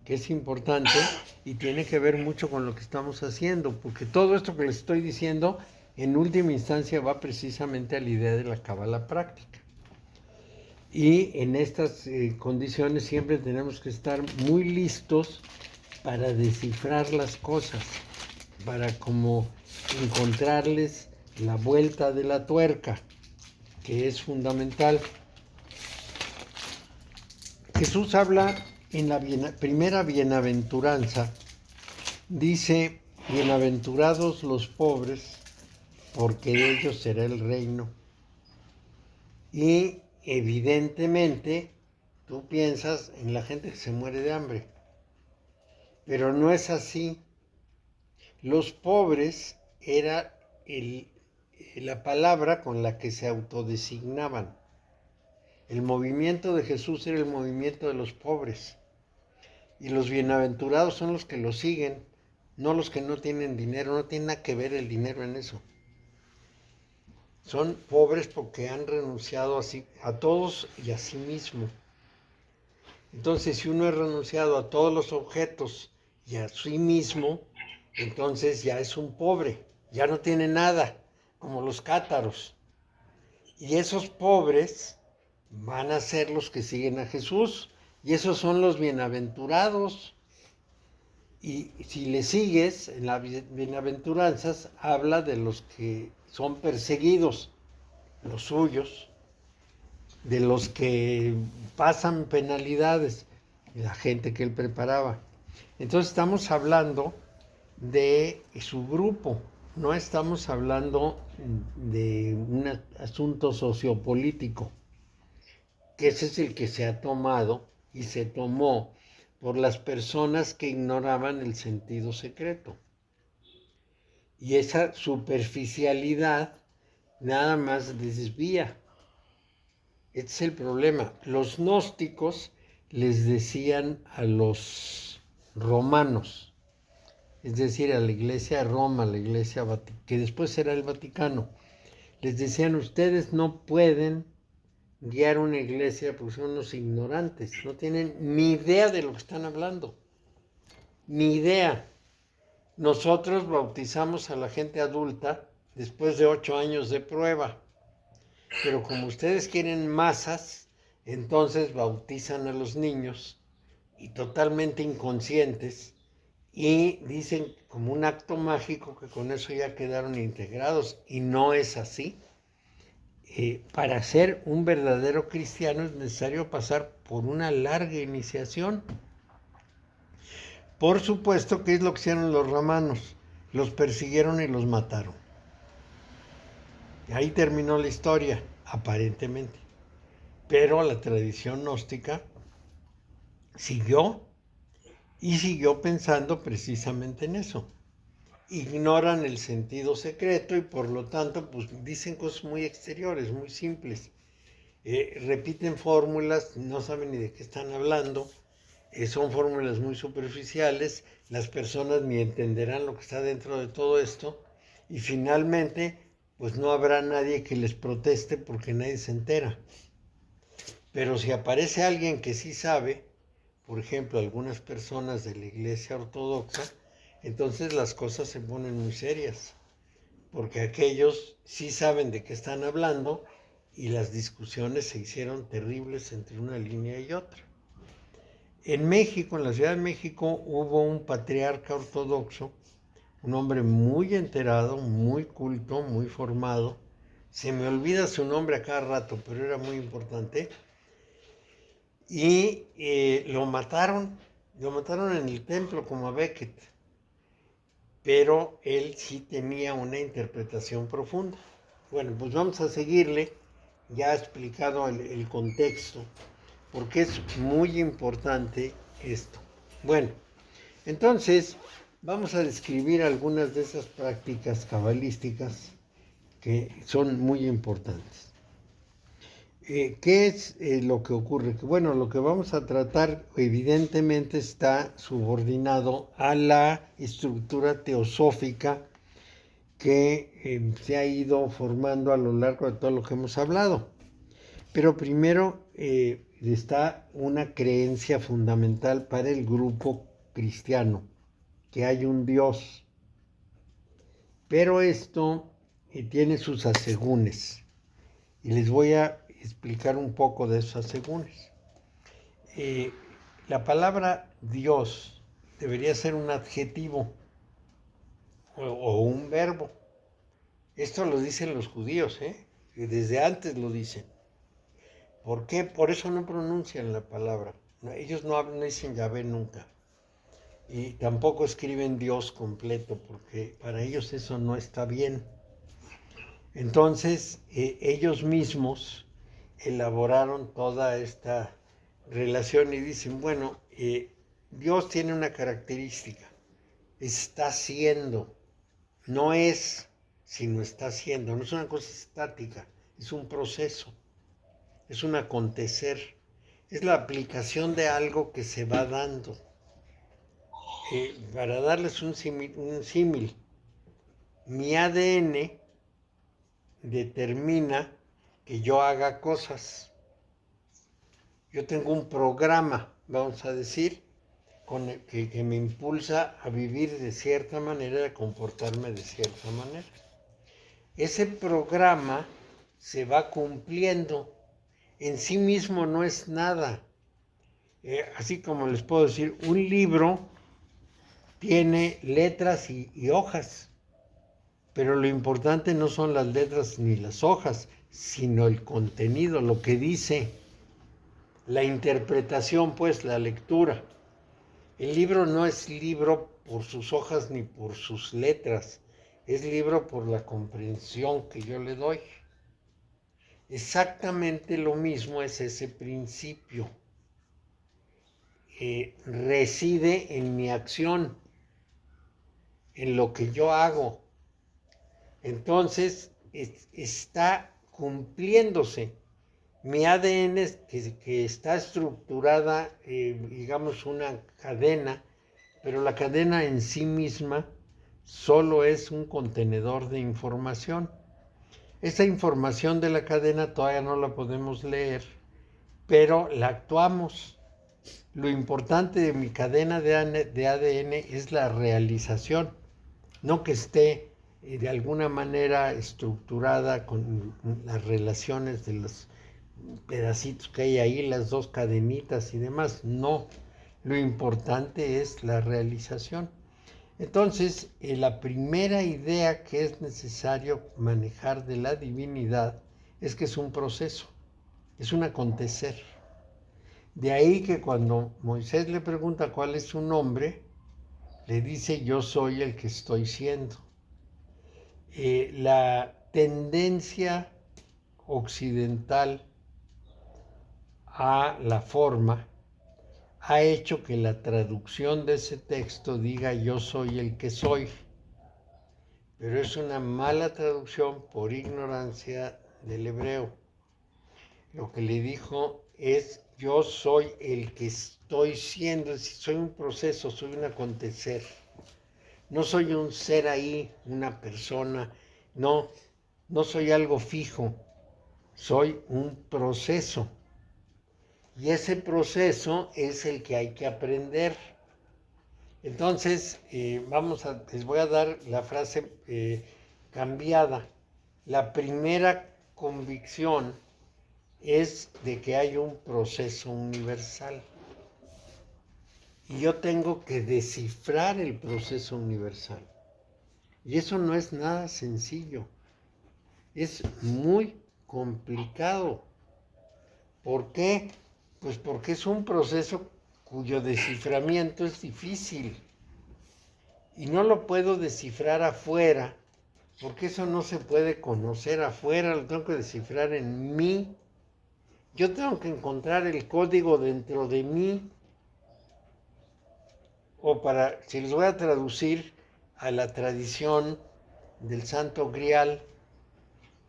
que es importante y tiene que ver mucho con lo que estamos haciendo, porque todo esto que les estoy diciendo, en última instancia, va precisamente a la idea de la cábala práctica. Y en estas condiciones siempre tenemos que estar muy listos para descifrar las cosas, para como encontrarles la vuelta de la tuerca, que es fundamental. Jesús habla en la primera bienaventuranza, dice, bienaventurados los pobres, porque de ellos será el reino. Y evidentemente tú piensas en la gente que se muere de hambre, pero no es así. Los pobres era la palabra con la que se autodesignaban. El movimiento de Jesús era el movimiento de los pobres. Y los bienaventurados son los que lo siguen, no los que no tienen dinero. No tiene nada que ver el dinero en eso. Son pobres porque han renunciado a todos y a sí mismo. Entonces, si uno ha renunciado a todos los objetos y a sí mismo, entonces ya es un pobre, ya no tiene nada, como los cátaros. Y esos pobres van a ser los que siguen a Jesús, y esos son los bienaventurados. Y si le sigues, en las bienaventuranzas habla de los que son perseguidos, los suyos, de los que pasan penalidades, la gente que él preparaba. Entonces estamos hablando de su grupo, no estamos hablando de un asunto sociopolítico, que ese es el que se ha tomado y se tomó por las personas que ignoraban el sentido secreto. Y esa superficialidad nada más desvía. Este es el problema. Los gnósticos les decían a los romanos, es decir, a la iglesia de Roma, la iglesia que después era el Vaticano, les decían, ustedes no pueden guiar una iglesia porque son unos ignorantes, no tienen ni idea de lo que están hablando, ni idea. Nosotros bautizamos a la gente adulta después de 8 años de prueba, pero como ustedes quieren masas, entonces bautizan a los niños y totalmente inconscientes y dicen como un acto mágico que con eso ya quedaron integrados, y no es así. Para ser un verdadero cristiano es necesario pasar por una larga iniciación. Por supuesto, ¿qué es lo que hicieron los romanos? Los persiguieron y los mataron. Ahí terminó la historia, aparentemente. Pero la tradición gnóstica siguió y siguió pensando precisamente en eso. Ignoran el sentido secreto y por lo tanto pues dicen cosas muy exteriores, muy simples. Repiten fórmulas, no saben ni de qué están hablando, son fórmulas muy superficiales, las personas ni entenderán lo que está dentro de todo esto y finalmente pues no habrá nadie que les proteste porque nadie se entera. Pero si aparece alguien que sí sabe, por ejemplo algunas personas de la Iglesia Ortodoxa, entonces las cosas se ponen muy serias, porque aquellos sí saben de qué están hablando y las discusiones se hicieron terribles entre una línea y otra. En México, en la Ciudad de México, hubo un patriarca ortodoxo, un hombre muy enterado, muy culto, muy formado. Se me olvida su nombre a cada rato, pero era muy importante. Y lo mataron en el templo como a Becket. Pero él sí tenía una interpretación profunda. Bueno, pues vamos a seguirle, ya he explicado el contexto, porque es muy importante esto. Bueno, entonces vamos a describir algunas de esas prácticas cabalísticas que son muy importantes. ¿Qué es lo que ocurre? Que, bueno, lo que vamos a tratar evidentemente está subordinado a la estructura teosófica que se ha ido formando a lo largo de todo lo que hemos hablado. Pero primero está una creencia fundamental para el grupo cristiano, que hay un Dios. Pero esto tiene sus asegúnes. Y les voy a explicar un poco de esos asegúnes. La palabra Dios debería ser un adjetivo o un verbo. Esto lo dicen los judíos, y desde antes lo dicen. ¿Por qué? Por eso no pronuncian la palabra. Ellos no dicen Yahvé nunca. Y tampoco escriben Dios completo, porque para ellos eso no está bien. Entonces, ellos mismos elaboraron toda esta relación y dicen, bueno, Dios tiene una característica, está siendo, no es, sino está siendo, no es una cosa estática, es un proceso, es un acontecer, es la aplicación de algo que se va dando. Para darles un símil, mi ADN determina que yo haga cosas. Yo tengo un programa, vamos a decir, que me impulsa a vivir de cierta manera, a comportarme de cierta manera. Ese programa se va cumpliendo. En sí mismo no es nada. Así como les puedo decir, un libro tiene letras y hojas, pero lo importante no son las letras ni las hojas, sino el contenido, lo que dice, la interpretación, pues, la lectura. El libro no es libro por sus hojas ni por sus letras, es libro por la comprensión que yo le doy. Exactamente lo mismo es ese principio. Reside en mi acción, en lo que yo hago. Entonces, está cumpliéndose. Mi ADN, que está estructurada, digamos, una cadena, pero la cadena en sí misma solo es un contenedor de información. Esa información de la cadena todavía no la podemos leer, pero la actuamos. Lo importante de mi cadena de ADN es la realización, no que esté de alguna manera estructurada con las relaciones de los pedacitos que hay ahí, las dos cadenitas y demás. No, lo importante es la realización. Entonces, la primera idea que es necesario manejar de la divinidad es que es un proceso, es un acontecer. De ahí que cuando Moisés le pregunta cuál es su nombre, le dice yo soy el que estoy siendo. La tendencia occidental a la forma ha hecho que la traducción de ese texto diga yo soy el que soy, pero es una mala traducción por ignorancia del hebreo. Lo que le dijo es yo soy el que estoy siendo, es decir, soy un proceso, soy un acontecer. No soy un ser ahí, una persona, no soy algo fijo, soy un proceso. Y ese proceso es el que hay que aprender. Entonces, les voy a dar la frase cambiada. La primera convicción es de que hay un proceso universal. Y yo tengo que descifrar el proceso universal. Y eso no es nada sencillo. Es muy complicado. ¿Por qué? Pues porque es un proceso cuyo desciframiento es difícil. Y no lo puedo descifrar afuera, porque eso no se puede conocer afuera, lo tengo que descifrar en mí. Yo tengo que encontrar el código dentro de mí. Si les voy a traducir a la tradición del Santo Grial,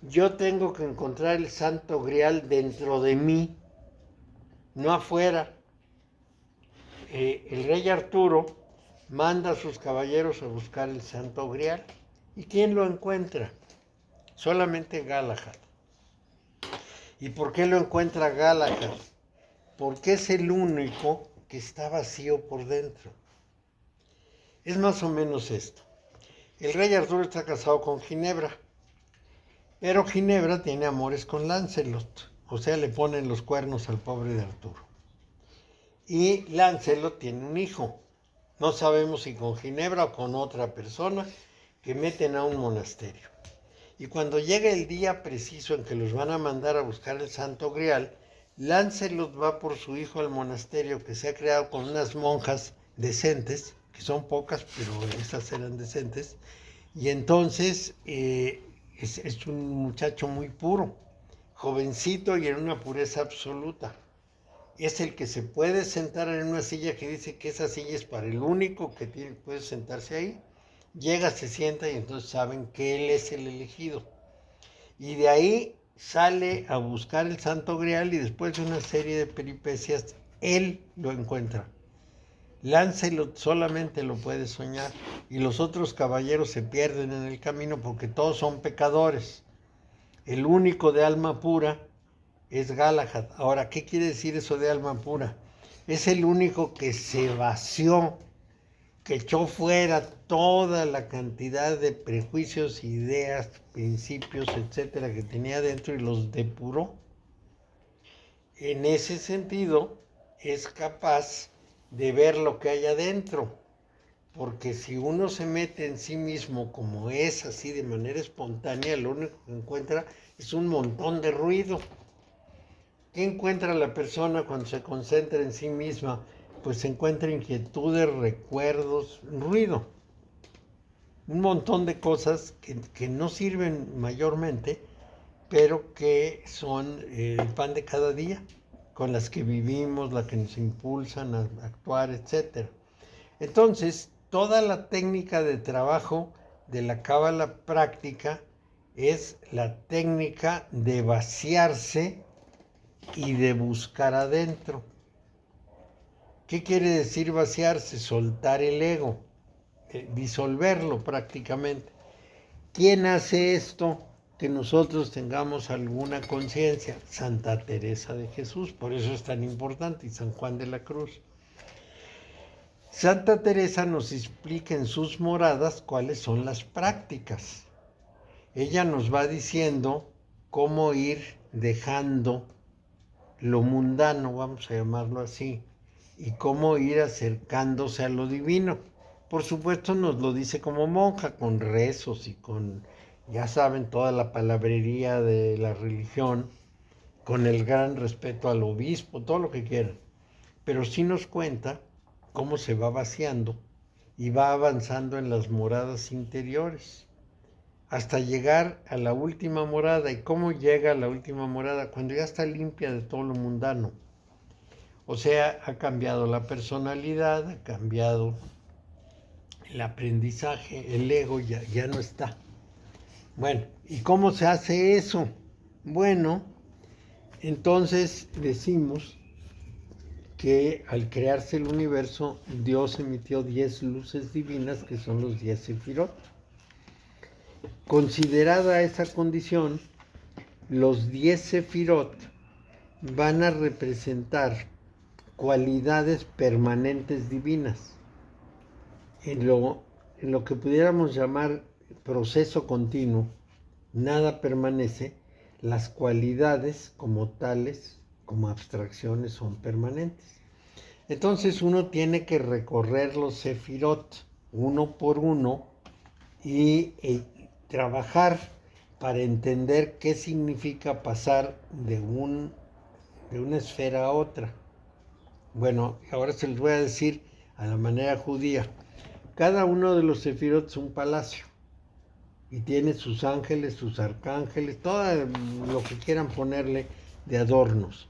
yo tengo que encontrar el Santo Grial dentro de mí, no afuera. El rey Arturo manda a sus caballeros a buscar el Santo Grial. ¿Y quién lo encuentra? Solamente Galahad. ¿Y por qué lo encuentra Galahad? Porque es el único que está vacío por dentro. Es más o menos esto. El rey Arturo está casado con Ginebra, pero Ginebra tiene amores con Lancelot, o sea, le ponen los cuernos al pobre de Arturo. Y Lancelot tiene un hijo, no sabemos si con Ginebra o con otra persona, que meten a un monasterio. Y cuando llega el día preciso en que los van a mandar a buscar el Santo Grial, Lancelot va por su hijo al monasterio que se ha creado con unas monjas decentes, que son pocas, pero esas eran decentes, y entonces es un muchacho muy puro, jovencito y en una pureza absoluta. Es el que se puede sentar en una silla que dice que esa silla es para el único que puede sentarse ahí. Llega, se sienta y entonces saben que él es el elegido. Y de ahí sale a buscar el Santo Grial y después de una serie de peripecias, él lo encuentra. Lancelot solamente lo puede soñar y los otros caballeros se pierden en el camino porque todos son pecadores. El único de alma pura es Galahad. Ahora, ¿qué quiere decir eso de alma pura? Es el único que se vació, que echó fuera toda la cantidad de prejuicios, ideas, principios, etcétera, que tenía dentro y los depuró. En ese sentido, es capaz de ver lo que hay adentro, porque si uno se mete en sí mismo como es, así de manera espontánea, lo único que encuentra es un montón de ruido. ¿Qué encuentra la persona cuando se concentra en sí misma? Pues se encuentra inquietudes, recuerdos, ruido. Un montón de cosas que no sirven mayormente, pero que son el pan de cada día, con las que vivimos, las que nos impulsan a actuar, etc. Entonces, toda la técnica de trabajo de la cábala práctica es la técnica de vaciarse y de buscar adentro. ¿Qué quiere decir vaciarse? Soltar el ego, disolverlo prácticamente. ¿Quién hace esto? Que nosotros tengamos alguna conciencia. Santa Teresa de Jesús, por eso es tan importante, y San Juan de la Cruz. Santa Teresa nos explica en sus moradas cuáles son las prácticas. Ella nos va diciendo cómo ir dejando lo mundano, vamos a llamarlo así, y cómo ir acercándose a lo divino. Por supuesto nos lo dice como monja, con rezos y con, ya saben, toda la palabrería de la religión, con el gran respeto al obispo, todo lo que quieran. Pero sí nos cuenta cómo se va vaciando y va avanzando en las moradas interiores, hasta llegar a la última morada. ¿Y cómo llega a la última morada? Cuando ya está limpia de todo lo mundano. O sea, ha cambiado la personalidad, ha cambiado el aprendizaje, el ego ya no está. Bueno, ¿y cómo se hace eso? Bueno, entonces decimos que al crearse el universo, Dios emitió 10 luces divinas, que son los 10 sefirot. Considerada esa condición, los 10 sefirot van a representar cualidades permanentes divinas. En lo que pudiéramos llamar proceso continuo, nada permanece, las cualidades como tales, como abstracciones, son permanentes. Entonces uno tiene que recorrer los sefirot uno por uno y trabajar para entender qué significa pasar de una esfera a otra. Bueno, ahora se les voy a decir a la manera judía. Cada uno de los sefirot es un palacio y tiene sus ángeles, sus arcángeles, todo lo que quieran ponerle de adornos,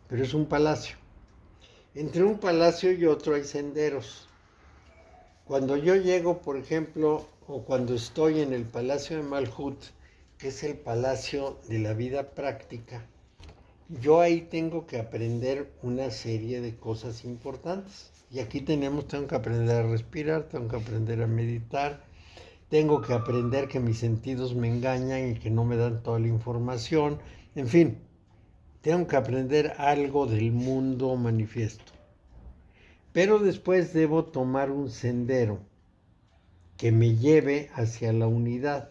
pero es un palacio. Entre un palacio y otro hay senderos. Cuando yo llego, por ejemplo, o cuando estoy en el Palacio de Malhut, que es el palacio de la vida práctica, yo ahí tengo que aprender una serie de cosas importantes. Y aquí tengo que aprender a respirar, tengo que aprender a meditar, tengo que aprender que mis sentidos me engañan y que no me dan toda la información. En fin, tengo que aprender algo del mundo manifiesto. Pero después debo tomar un sendero que me lleve hacia la unidad,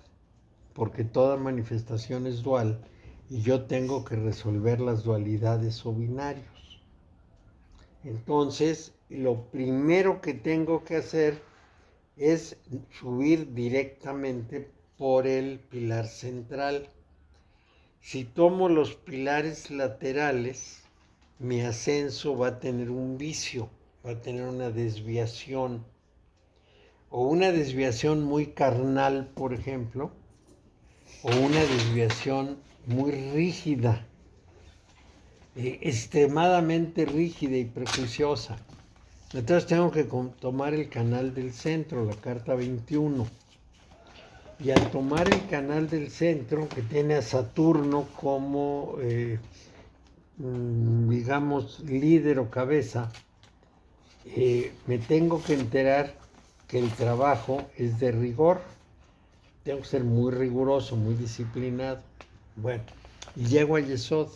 porque toda manifestación es dual y yo tengo que resolver las dualidades o binarios. Entonces, lo primero que tengo que hacer es subir directamente por el pilar central. Si tomo los pilares laterales, mi ascenso va a tener un vicio, va a tener una desviación, o una desviación muy carnal, por ejemplo, o una desviación muy rígida, extremadamente rígida y prejuiciosa. Entonces tengo que tomar el canal del centro, la carta 21. Y al tomar el canal del centro, que tiene a Saturno como, digamos, líder o cabeza, me tengo que enterar que el trabajo es de rigor. Tengo que ser muy riguroso, muy disciplinado. Bueno, y llego a Yesod.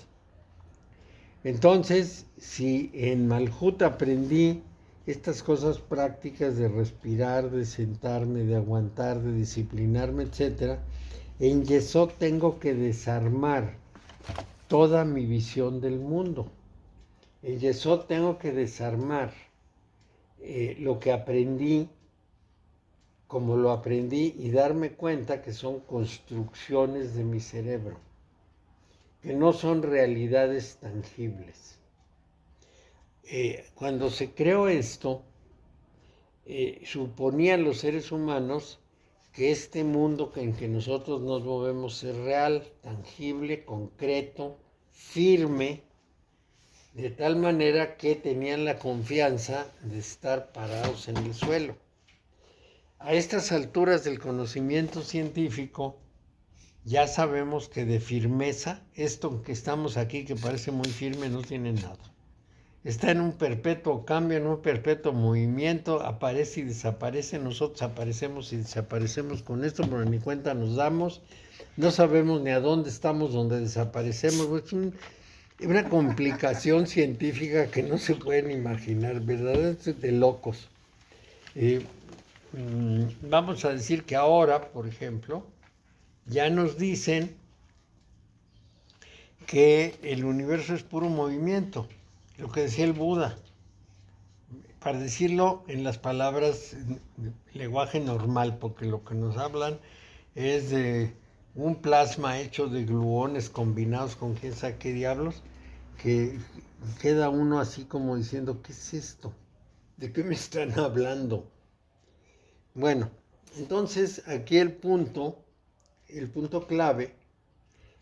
Entonces, si en Malhut aprendí estas cosas prácticas de respirar, de sentarme, de aguantar, de disciplinarme, etc., en Yesod tengo que desarmar toda mi visión del mundo. En Yesod tengo que desarmar lo que aprendí, como lo aprendí, y darme cuenta que son construcciones de mi cerebro, que no son realidades tangibles. Cuando se creó esto, suponían los seres humanos que este mundo en que nosotros nos movemos es real, tangible, concreto, firme, de tal manera que tenían la confianza de estar parados en el suelo. A estas alturas del conocimiento científico, ya sabemos que de firmeza, esto que estamos aquí, que parece muy firme, no tiene nada. Está en un perpetuo cambio, en un perpetuo movimiento, aparece y desaparece, nosotros aparecemos y desaparecemos con esto, pero ni cuenta nos damos, no sabemos ni a dónde estamos, donde desaparecemos. Es una complicación científica que no se pueden imaginar, verdaderamente de locos. Vamos a decir que ahora, por ejemplo, ya nos dicen que el universo es puro movimiento, lo que decía el Buda, para decirlo en las palabras, lenguaje normal, porque lo que nos hablan es de un plasma hecho de gluones combinados con quién sabe qué diablos, que queda uno así como diciendo, ¿qué es esto? ¿De qué me están hablando? Bueno, entonces aquí el punto clave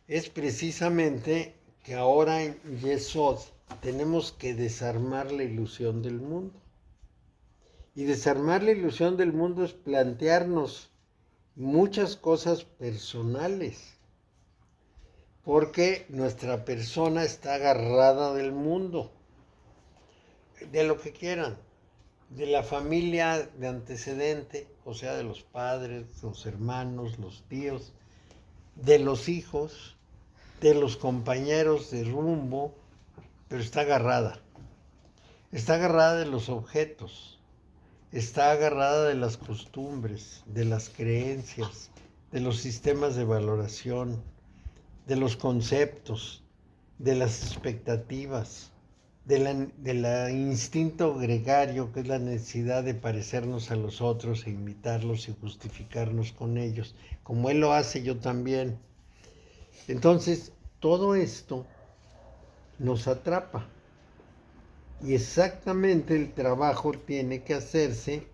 es precisamente que ahora en Yesod tenemos que desarmar la ilusión del mundo. Y desarmar la ilusión del mundo es plantearnos muchas cosas personales, porque nuestra persona está agarrada del mundo, de lo que quieran, de la familia de antecedente, o sea, de los padres, los hermanos, los tíos, de los hijos, de los compañeros de rumbo, pero está agarrada. Está agarrada de los objetos, está agarrada de las costumbres, de las creencias, de los sistemas de valoración, de los conceptos, de las expectativas, del instinto gregario, que es la necesidad de parecernos a los otros e imitarlos y justificarnos con ellos. Como él lo hace, yo también. Entonces, todo esto nos atrapa. Y exactamente el trabajo tiene que hacerse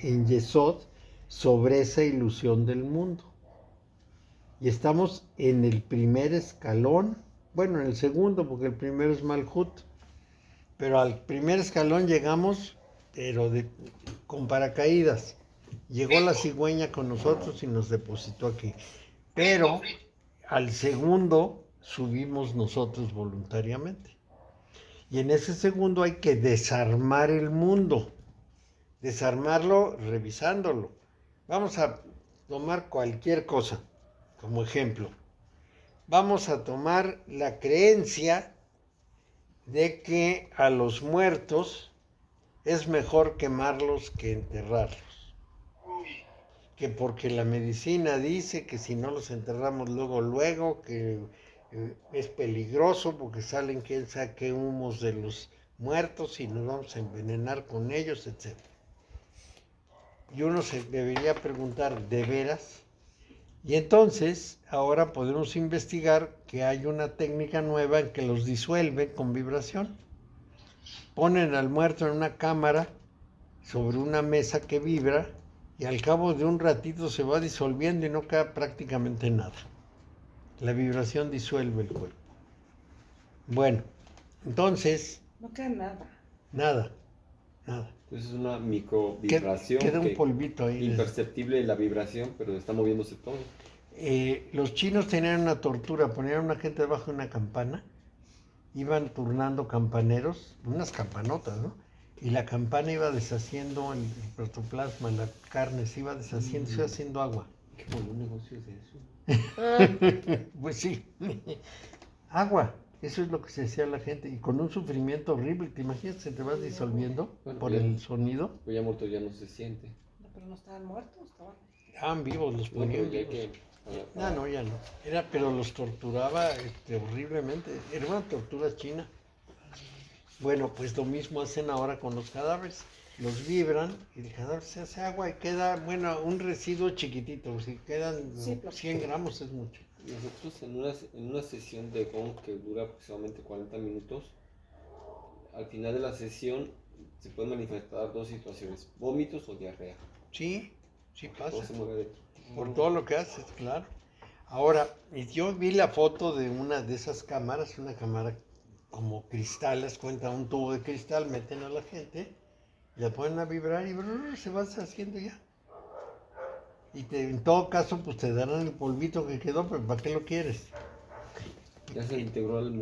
en Yesod sobre esa ilusión del mundo. Y estamos en el primer escalón, bueno, en el segundo, porque el primero es Malhut. Pero al primer escalón llegamos, pero con paracaídas. Llegó la cigüeña con nosotros y nos depositó aquí. Pero al segundo subimos nosotros voluntariamente. Y en ese segundo hay que desarmar el mundo. Desarmarlo revisándolo. Vamos a tomar cualquier cosa como ejemplo. vamos a tomar la creencia de que a los muertos es mejor quemarlos que enterrarlos. Uy, Que porque la medicina dice que si no los enterramos luego, que es peligroso porque salen quién sabe qué humos de los muertos y nos vamos a envenenar con ellos, etc. Y uno se debería preguntar, ¿de veras? Y entonces, ahora podemos investigar que hay una técnica nueva en que los disuelven con vibración. Ponen al muerto en una cámara sobre una mesa que vibra y al cabo de un ratito se va disolviendo y no queda prácticamente nada. La vibración disuelve el cuerpo. Bueno, entonces, No queda nada. nada. Entonces es una microvibración Queda un que polvito ahí. imperceptible la vibración, pero está moviéndose todo. Los chinos tenían una tortura, ponían a una gente debajo de una campana, iban turnando campaneros, unas campanotas, ¿no? Y la campana iba deshaciendo el protoplasma, la carne se iba deshaciendo, se iba haciendo agua. Qué buen negocio es eso. Pues sí, agua, eso es lo que se hacía a la gente, y con un sufrimiento horrible, ¿te imaginas? Se te vas disolviendo Bueno, por ya. el sonido. Pues ya muerto ya no se siente. No, pero no estaban muertos, estaban. Estaban vivos, los No, pero ponían ya hay vivos. que... No, ya no. Pero los torturaba horriblemente. Era una tortura china. Bueno, pues lo mismo hacen ahora con los cadáveres. Los vibran y el cadáver se hace agua y queda, bueno, un residuo chiquitito. Si quedan Sí, 100 gramos es mucho. Nosotros en una sesión de gong que dura aproximadamente 40 minutos, al final de la sesión se pueden manifestar dos situaciones, vómitos o diarrea. Sí, sí Todo pasa. se mueve dentro. Por todo lo que haces, claro. Ahora, yo vi la foto de una de esas cámaras, una cámara como cristal, les cuenta un tubo de cristal, meten a la gente, la ponen a vibrar y se va deshaciendo ya. Y en todo caso, pues te darán el polvito que quedó, pero ¿para qué lo quieres? Ya se integró al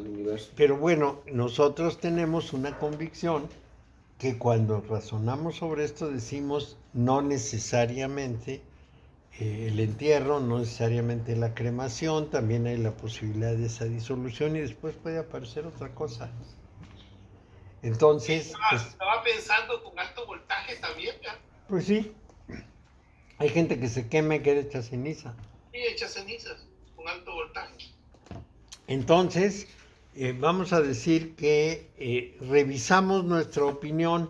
universo. Pero bueno, nosotros tenemos una convicción que cuando razonamos sobre esto decimos no necesariamente el entierro, no necesariamente la cremación, también hay la posibilidad de esa disolución y después puede aparecer otra cosa. Entonces, estaba pensando con alto voltaje también, ¿ya? pues sí, hay gente que se quema y queda hecha ceniza. Y hecha cenizas con alto voltaje. Entonces, vamos a decir que revisamos nuestra opinión.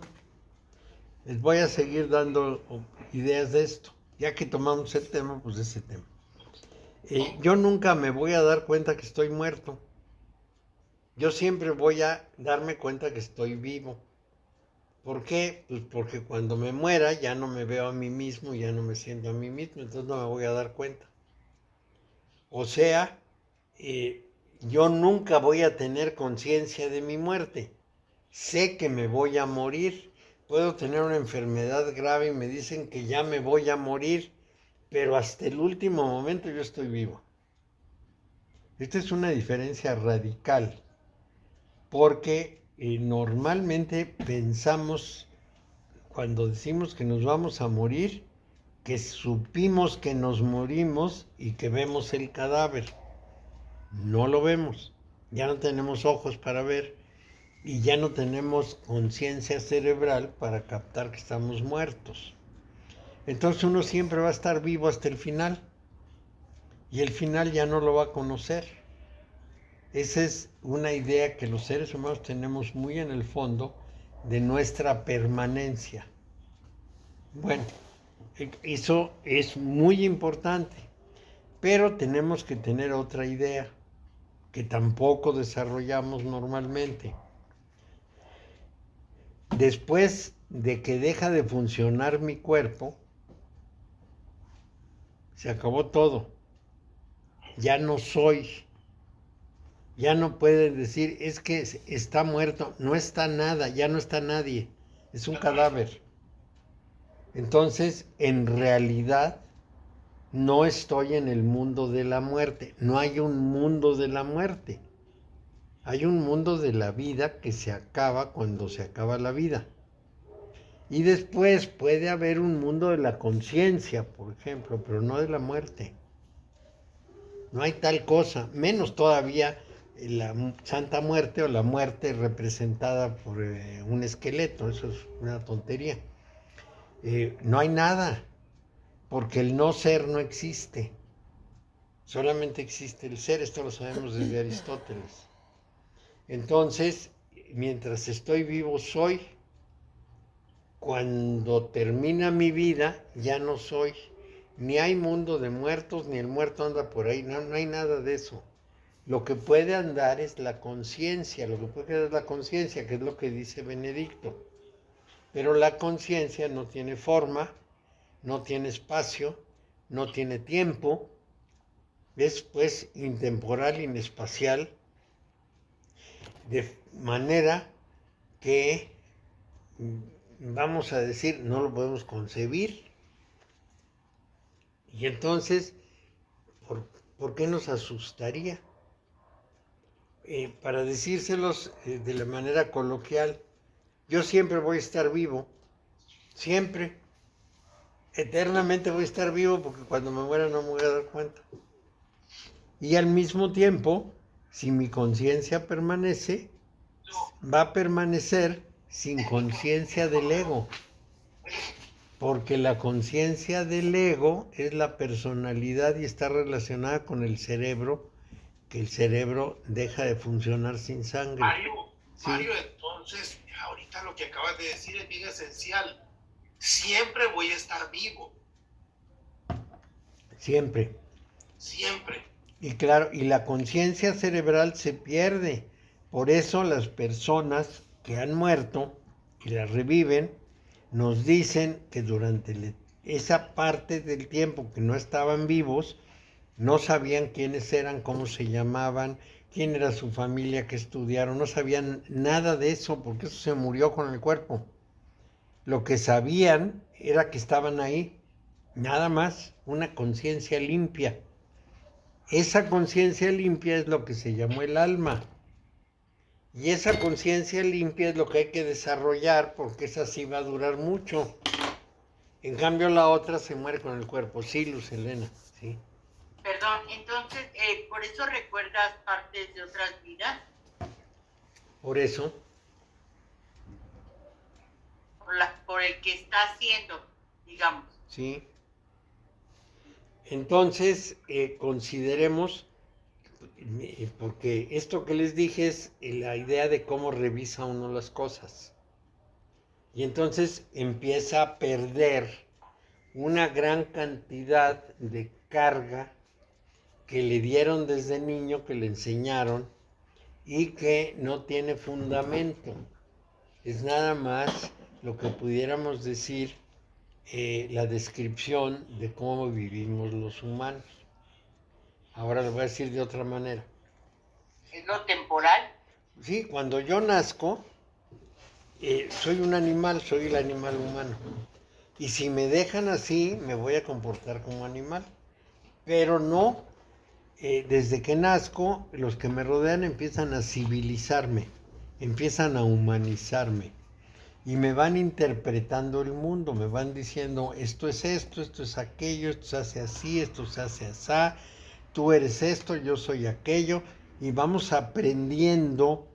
Les voy a seguir dando ideas de esto. Ya que tomamos el tema, pues ese tema. Yo nunca me voy a dar cuenta que estoy muerto. Yo siempre voy a darme cuenta que estoy vivo. ¿Por qué? Pues porque cuando me muera ya no me veo a mí mismo, ya no me siento a mí mismo, entonces no me voy a dar cuenta. O sea, yo nunca voy a tener conciencia de mi muerte. Sé que me voy a morir. Puedo tener una enfermedad grave y me dicen que ya me voy a morir, pero hasta el último momento yo estoy vivo. Esta es una diferencia radical, porque normalmente pensamos, cuando decimos que nos vamos a morir, que supimos que nos morimos y que vemos el cadáver. No lo vemos, ya no tenemos ojos para ver. Y ya no tenemos conciencia cerebral para captar que estamos muertos. Entonces uno siempre va a estar vivo hasta el final. Y el final ya no lo va a conocer. Esa es una idea que los seres humanos tenemos muy en el fondo de nuestra permanencia. Bueno, eso es muy importante. Pero tenemos que tener otra idea que tampoco desarrollamos normalmente. Después de que deja de funcionar mi cuerpo, se acabó todo. Ya no soy. Ya no pueden decir, es que está muerto. No está nada, ya no está nadie. Es un cadáver. Entonces, en realidad, no estoy en el mundo de la muerte. No hay un mundo de la muerte. Hay un mundo de la vida que se acaba cuando se acaba la vida. Y después puede haber un mundo de la conciencia, por ejemplo, pero no de la muerte. No hay tal cosa, menos todavía la Santa Muerte o la muerte representada por un esqueleto. Eso es una tontería. No hay nada, porque el no ser no existe. Solamente existe el ser, esto lo sabemos desde Aristóteles. Entonces, mientras estoy vivo soy. Cuando termina mi vida, ya no soy. Ni hay mundo de muertos, ni el muerto anda por ahí, no hay nada de eso. Lo que puede andar es la conciencia, lo que puede quedar es la conciencia, que es lo que dice Benedicto. Pero la conciencia no tiene forma, no tiene espacio, no tiene tiempo, es pues intemporal, inespacial, de manera que, vamos a decir, no lo podemos concebir. Y entonces, ¿por qué nos asustaría? Para decírselos de la manera coloquial, yo siempre voy a estar vivo, siempre, eternamente voy a estar vivo, porque cuando me muera no me voy a dar cuenta. Y al mismo tiempo, si mi conciencia permanece, va a permanecer sin conciencia del ego, porque la conciencia del ego es la personalidad y está relacionada con el cerebro, que el cerebro deja de funcionar sin sangre. Sí. Mario, entonces, ahorita lo que acabas de decir es bien esencial. Siempre voy a estar vivo. Siempre. Siempre. Y claro, y la conciencia cerebral se pierde. Por eso las personas que han muerto y las reviven, nos dicen que durante esa parte del tiempo que no estaban vivos, no sabían quiénes eran, cómo se llamaban, quién era su familia, qué estudiaron, no sabían nada de eso, porque eso se murió con el cuerpo. Lo que sabían era que estaban ahí, nada más, una conciencia limpia. Esa conciencia limpia es lo que se llamó el alma. Y esa conciencia limpia es lo que hay que desarrollar, porque esa sí va a durar mucho. En cambio la otra se muere con el cuerpo. Sí, Luz Helena, sí. Perdón, entonces, ¿por eso recuerdas partes de otras vidas? Por eso. Por el que está haciendo, digamos. Sí. Entonces, consideremos, porque esto que les dije es la idea de cómo revisa uno las cosas. Y entonces empieza a perder una gran cantidad de carga que le dieron desde niño, que le enseñaron y que no tiene fundamento. Es nada más lo que pudiéramos decir la descripción de cómo vivimos los humanos. Ahora lo voy a decir de otra manera. ¿Es lo temporal? Sí, cuando yo nazco, soy un animal, soy el animal humano. Y si me dejan así, me voy a comportar como animal. Pero no, desde que nazco, los que me rodean empiezan a civilizarme, empiezan a humanizarme. Y me van interpretando el mundo, me van diciendo, esto es aquello, esto se hace así, esto se hace así, tú eres esto, yo soy aquello, y vamos aprendiendo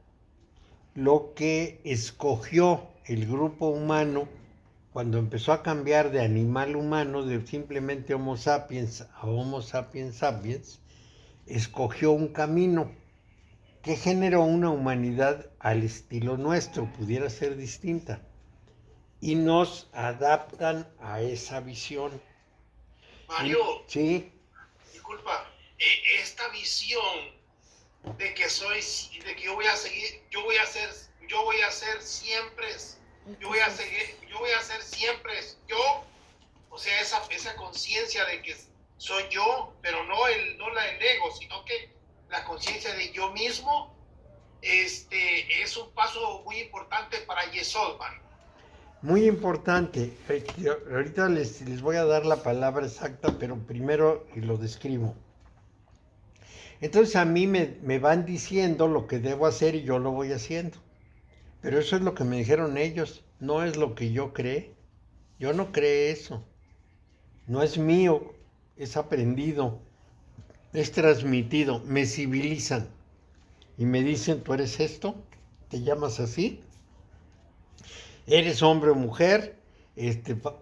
lo que escogió el grupo humano cuando empezó a cambiar de animal humano, de simplemente Homo sapiens a Homo sapiens sapiens, escogió un camino que generó una humanidad al estilo nuestro, pudiera ser distinta, y nos adaptan a esa visión. Mario, sí. Disculpa, esta visión de que yo voy a seguir, yo voy a ser siempre yo, o sea, esa conciencia de que soy yo, pero no el ego, sino que la conciencia de yo mismo, es un paso muy importante para Yesod, man. Muy importante. Ahorita les voy a dar la palabra exacta, pero primero lo describo. Entonces a mí me van diciendo lo que debo hacer y yo lo voy haciendo. Pero eso es lo que me dijeron ellos, no es lo que yo creé. Yo no creé eso. No es mío, es aprendido. es transmitido, me civilizan y me dicen, tú eres esto, te llamas así, eres hombre o mujer,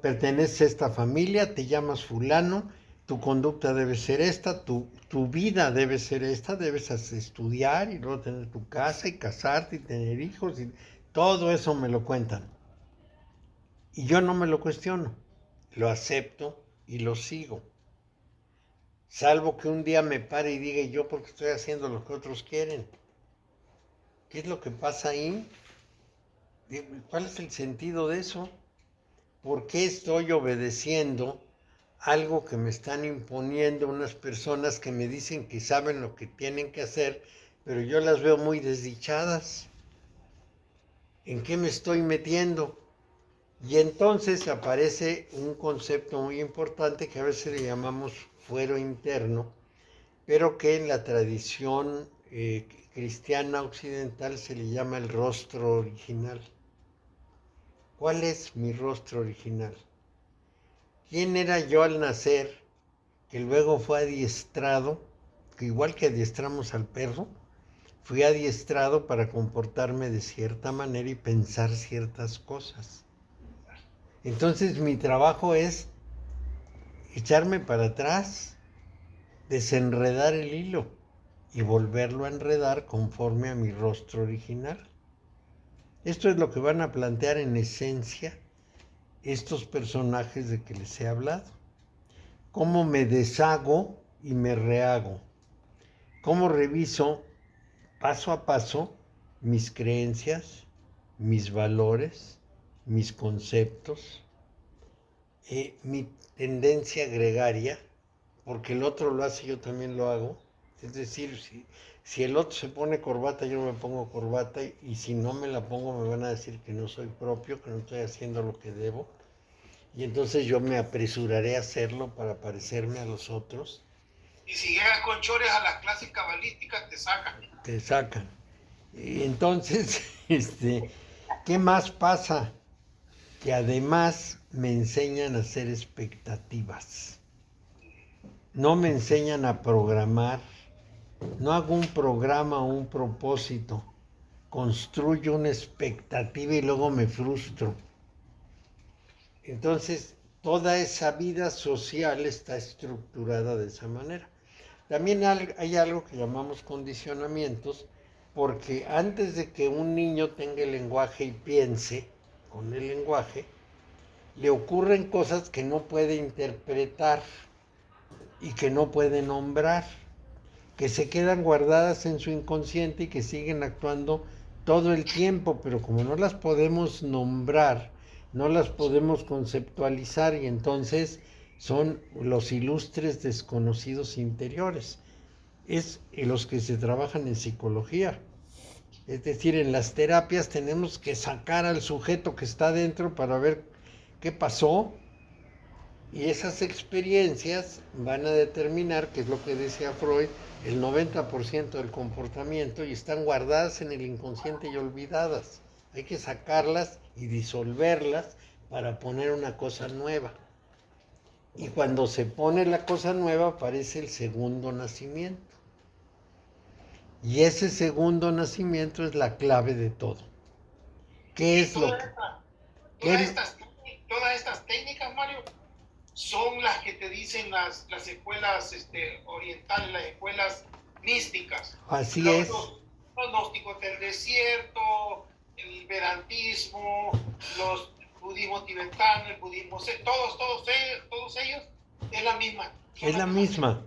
perteneces a esta familia, te llamas fulano, tu conducta debe ser esta, tu vida debe ser esta, debes estudiar y luego tener tu casa y casarte y tener hijos, y todo eso me lo cuentan. Y yo no me lo cuestiono, lo acepto y lo sigo. Salvo que un día me pare y diga, ¿y yo por qué estoy haciendo lo que otros quieren? ¿Qué es lo que pasa ahí? ¿Cuál es el sentido de eso? ¿Por qué estoy obedeciendo algo que me están imponiendo unas personas que me dicen que saben lo que tienen que hacer, pero yo las veo muy desdichadas? ¿En qué me estoy metiendo? Y entonces aparece un concepto muy importante que a veces le llamamos fuero interno, pero que en la tradición cristiana occidental se le llama el rostro original. ¿Cuál es mi rostro original? ¿Quién era yo al nacer, que luego fue adiestrado, que igual que adiestramos al perro, fui adiestrado para comportarme de cierta manera y pensar ciertas cosas? Entonces mi trabajo es echarme para atrás, desenredar el hilo y volverlo a enredar conforme a mi rostro original. Esto es lo que van a plantear en esencia estos personajes de que les he hablado. Cómo me deshago y me rehago. Cómo reviso paso a paso mis creencias, mis valores, mis conceptos, mi tendencia gregaria, porque el otro lo hace, yo también lo hago. Es decir, si el otro se pone corbata, yo me pongo corbata, y si no me la pongo me van a decir que no soy propio, que no estoy haciendo lo que debo. Y entonces yo me apresuraré a hacerlo para parecerme a los otros. Y si llegas con chores a las clases cabalísticas, te sacan. Te sacan. Y entonces, ¿qué más pasa? Que además me enseñan a hacer expectativas. No me enseñan a programar. No hago un programa o un propósito. Construyo una expectativa y luego me frustro. Entonces, toda esa vida social está estructurada de esa manera. También hay algo que llamamos condicionamientos, porque antes de que un niño tenga el lenguaje y piense con el lenguaje, le ocurren cosas que no puede interpretar y que no puede nombrar, que se quedan guardadas en su inconsciente y que siguen actuando todo el tiempo, pero como no las podemos nombrar, no las podemos conceptualizar, y entonces son los ilustres desconocidos interiores. Es los que se trabajan en psicología. Es decir, en las terapias tenemos que sacar al sujeto que está dentro para ver qué pasó, y esas experiencias van a determinar, que es lo que decía Freud, el 90% del comportamiento, y están guardadas en el inconsciente y olvidadas. Hay que sacarlas y disolverlas para poner una cosa nueva. Y cuando se pone la cosa nueva aparece el segundo nacimiento. Y ese segundo nacimiento es la clave de todo. ¿Qué es lo que...? Todas estas técnicas, Mario, son las que te dicen las escuelas orientales, las escuelas místicas. Así es. Los gnósticos del desierto, el vedantismo, los budismo tibetano, el budismo, todos ellos, es la misma. Es la misma.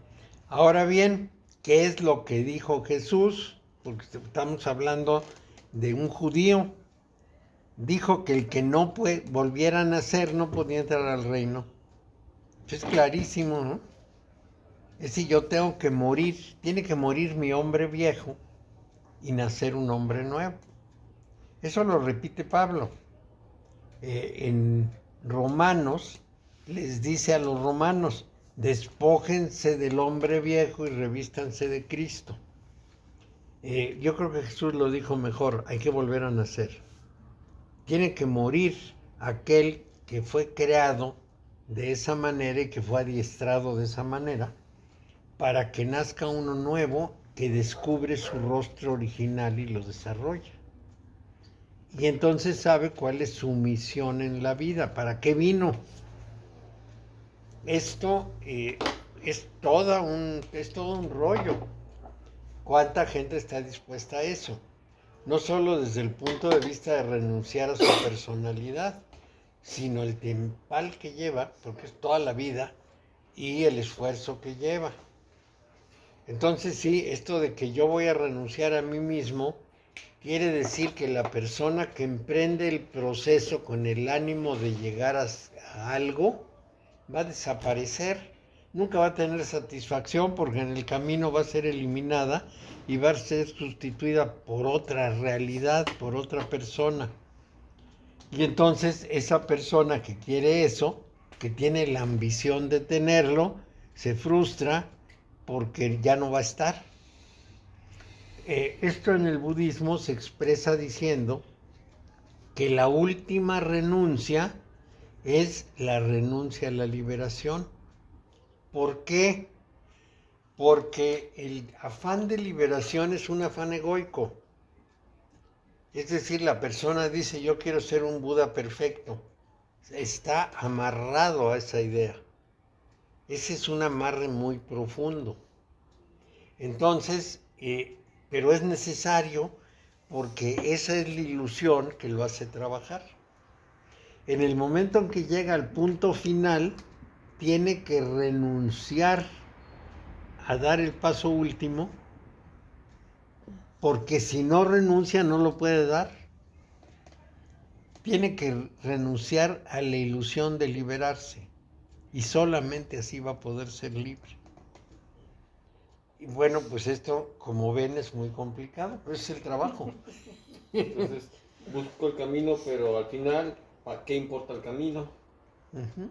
Ahora bien, ¿qué es lo que dijo Jesús? Porque estamos hablando de un judío. Dijo que el que no volviera a nacer no podía entrar al reino. Eso es clarísimo, ¿no? Es decir, yo tengo que morir, tiene que morir mi hombre viejo y nacer un hombre nuevo. Eso lo repite Pablo. En Romanos les dice a los romanos, despójense del hombre viejo y revístanse de Cristo. Yo creo que Jesús lo dijo mejor, hay que volver a nacer. Tiene que morir aquel que fue creado de esa manera y que fue adiestrado de esa manera para que nazca uno nuevo que descubre su rostro original y lo desarrolla. Y entonces sabe cuál es su misión en la vida, para qué vino. Esto es todo un rollo. ¿Cuánta gente está dispuesta a eso? No solo desde el punto de vista de renunciar a su personalidad, sino el tiempal que lleva, porque es toda la vida, y el esfuerzo que lleva. Entonces sí, esto de que yo voy a renunciar a mí mismo, quiere decir que la persona que emprende el proceso con el ánimo de llegar a algo, va a desaparecer. Nunca va a tener satisfacción porque en el camino va a ser eliminada y va a ser sustituida por otra realidad, por otra persona. Y entonces esa persona que quiere eso, que tiene la ambición de tenerlo, se frustra porque ya no va a estar. Esto en el budismo se expresa diciendo que la última renuncia es la renuncia a la liberación. ¿Por qué? Porque el afán de liberación es un afán egoico. Es decir, la persona dice, yo quiero ser un Buda perfecto. Está amarrado a esa idea. Ese es un amarre muy profundo. Entonces, pero es necesario porque esa es la ilusión que lo hace trabajar. En el momento en que llega al punto final, tiene que renunciar a dar el paso último, porque si no renuncia no lo puede dar. Tiene que renunciar a la ilusión de liberarse y solamente así va a poder ser libre. Y bueno, pues esto, como ven, es muy complicado, pero es el trabajo. Entonces, busco el camino, pero al final, ¿para qué importa el camino? Uh-huh.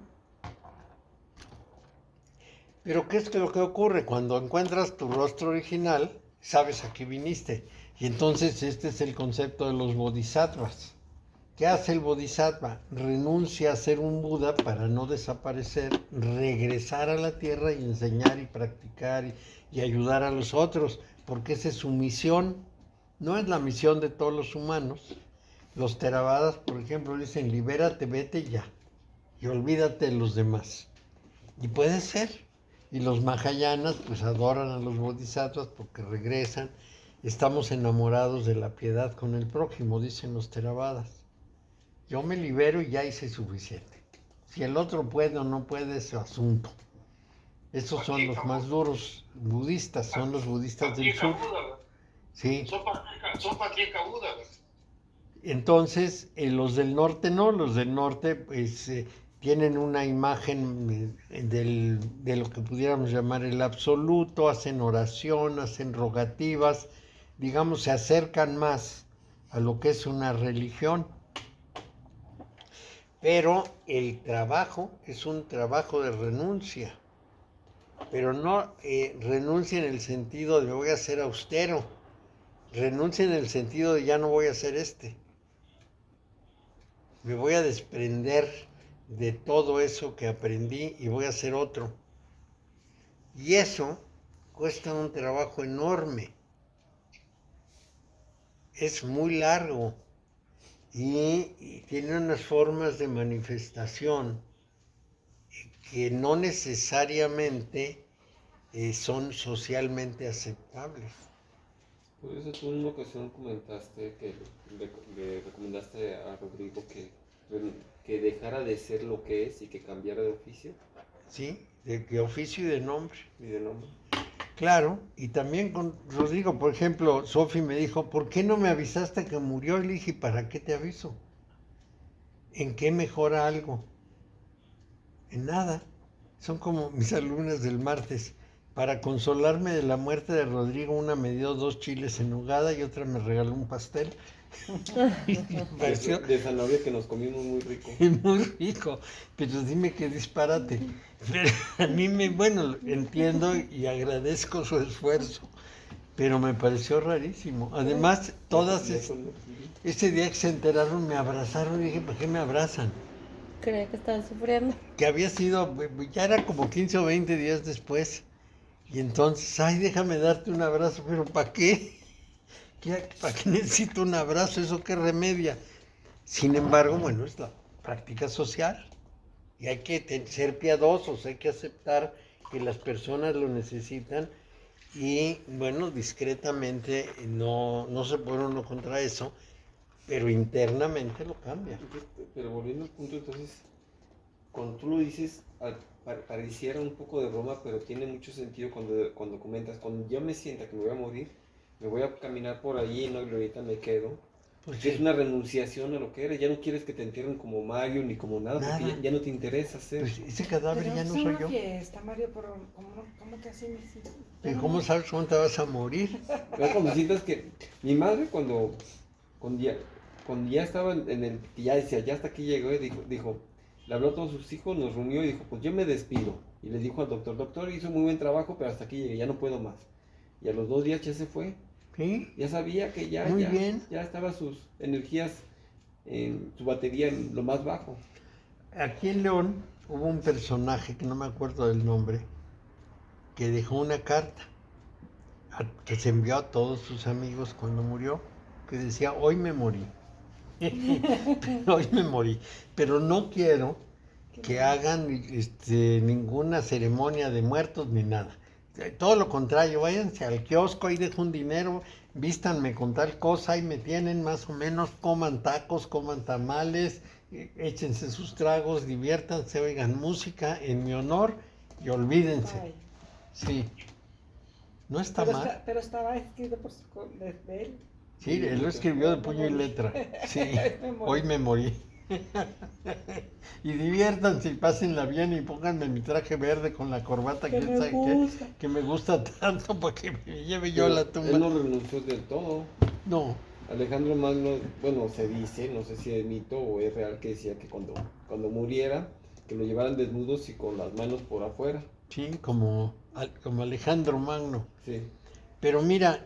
Pero ¿qué es lo que ocurre? Cuando encuentras tu rostro original, sabes a qué viniste. Y entonces este es el concepto de los bodhisattvas. ¿Qué hace el bodhisattva? Renuncia a ser un Buda para no desaparecer, regresar a la tierra y enseñar y practicar y ayudar a los otros, porque esa es su misión. No es la misión de todos los humanos. Los Theravadas, por ejemplo, dicen, libérate, vete ya, y olvídate de los demás. Y puede ser. Y los Mahayanas pues adoran a los bodhisattvas porque regresan. Estamos enamorados de la piedad con el prójimo, dicen los Theravadas. Yo me libero y ya hice suficiente. Si el otro puede o no puede es su asunto. Esos son los más duros budistas, son los budistas del sur. Sí. Son patriarca Buda. Entonces, los del norte no, los del norte pues tienen una imagen de lo que pudiéramos llamar el absoluto, hacen oración, hacen rogativas, digamos, se acercan más a lo que es una religión. Pero el trabajo es un trabajo de renuncia, pero no renuncia en el sentido de voy a ser austero, renuncia en el sentido de ya no voy a hacer me voy a desprender de todo eso que aprendí y voy a hacer otro. Y eso cuesta un trabajo enorme. Es muy largo y tiene unas formas de manifestación que no necesariamente son socialmente aceptables. Por eso tú en una ocasión comentaste que le recomendaste a Rodrigo que dejara de ser lo que es y que cambiara de oficio. Sí, de oficio y de nombre. Y de nombre. Claro, y también con Rodrigo, por ejemplo, Sofi me dijo, ¿por qué no me avisaste que murió? Y le dije, ¿para qué te aviso? ¿En qué mejora algo? En nada. Son como mis alumnas del martes. Para consolarme de la muerte de Rodrigo, una me dio 2 chiles en nogada y otra me regaló un pastel. Pareció de zanahoria que nos comimos muy rico. Muy rico, pero dime qué disparate. Pero a mí bueno, entiendo y agradezco su esfuerzo, pero me pareció rarísimo. Además, todas ese día que se enteraron me abrazaron y dije, ¿por qué me abrazan? Creía que estaba sufriendo. Que había sido, ya era como 15 o 20 días después. Y entonces, ay, déjame darte un abrazo, pero ¿para qué? ¿Para qué necesito un abrazo? ¿Eso qué remedia? Sin embargo, bueno, es la práctica social. Y hay que ser piadosos, hay que aceptar que las personas lo necesitan y, bueno, discretamente no se pone uno contra eso, pero internamente lo cambia. Pero volviendo al punto, entonces, cuando tú lo dices, pareciera un poco de broma, pero tiene mucho sentido cuando comentas, cuando yo me sienta que me voy a morir, me voy a caminar por ahí en una glorieta, me quedo. Pues Es una renunciación a lo que eres, ya no quieres que te entierren como Mario ni como nada, Nada. porque ya no te interesa hacer. pues ese cadáver Pero ya no es soy una yo. fiesta, Mario, pero ¿cómo que así me siento? ¿Y cómo sabes cómo te vas a morir? Pero cuando sientas que mi madre cuando ya estaba en el, ya decía, ya hasta aquí llegó, dijo, le habló a todos sus hijos, nos reunió y dijo, pues yo me despido. Y le dijo al doctor, hizo muy buen trabajo, pero hasta aquí llegué, ya no puedo más. Y a los 2 días ya se fue. ¿Sí? Ya sabía que Muy bien. ya estaban sus energías en su batería en lo más bajo. Aquí en León hubo un personaje, que no me acuerdo del nombre, que dejó una carta que se envió a todos sus amigos cuando murió, que decía, hoy me morí. Hoy me morí. Pero no quiero que hagan ninguna ceremonia de muertos ni nada. Todo lo contrario, váyanse al kiosco, ahí dejo un dinero, vístanme con tal cosa, ahí me tienen más o menos, coman tacos, coman tamales, échense sus tragos, diviértanse, oigan música en mi honor y olvídense. Ay, Sí, no está pero, mal. pero estaba escrito de él. Sí, él lo escribió de puño y letra. Sí, hoy me morí. Y diviértanse y pásenla bien y pónganme mi traje verde con la corbata Que me sabe gusta. que me gusta tanto para que me lleve yo a la Pero tumba. él no renunció del todo. No, Alejandro Magno, bueno, se dice, no sé si es mito o es real, que decía que cuando muriera, que lo llevaran desnudos y con las manos por afuera. sí, como Alejandro Magno. Sí. Pero mira,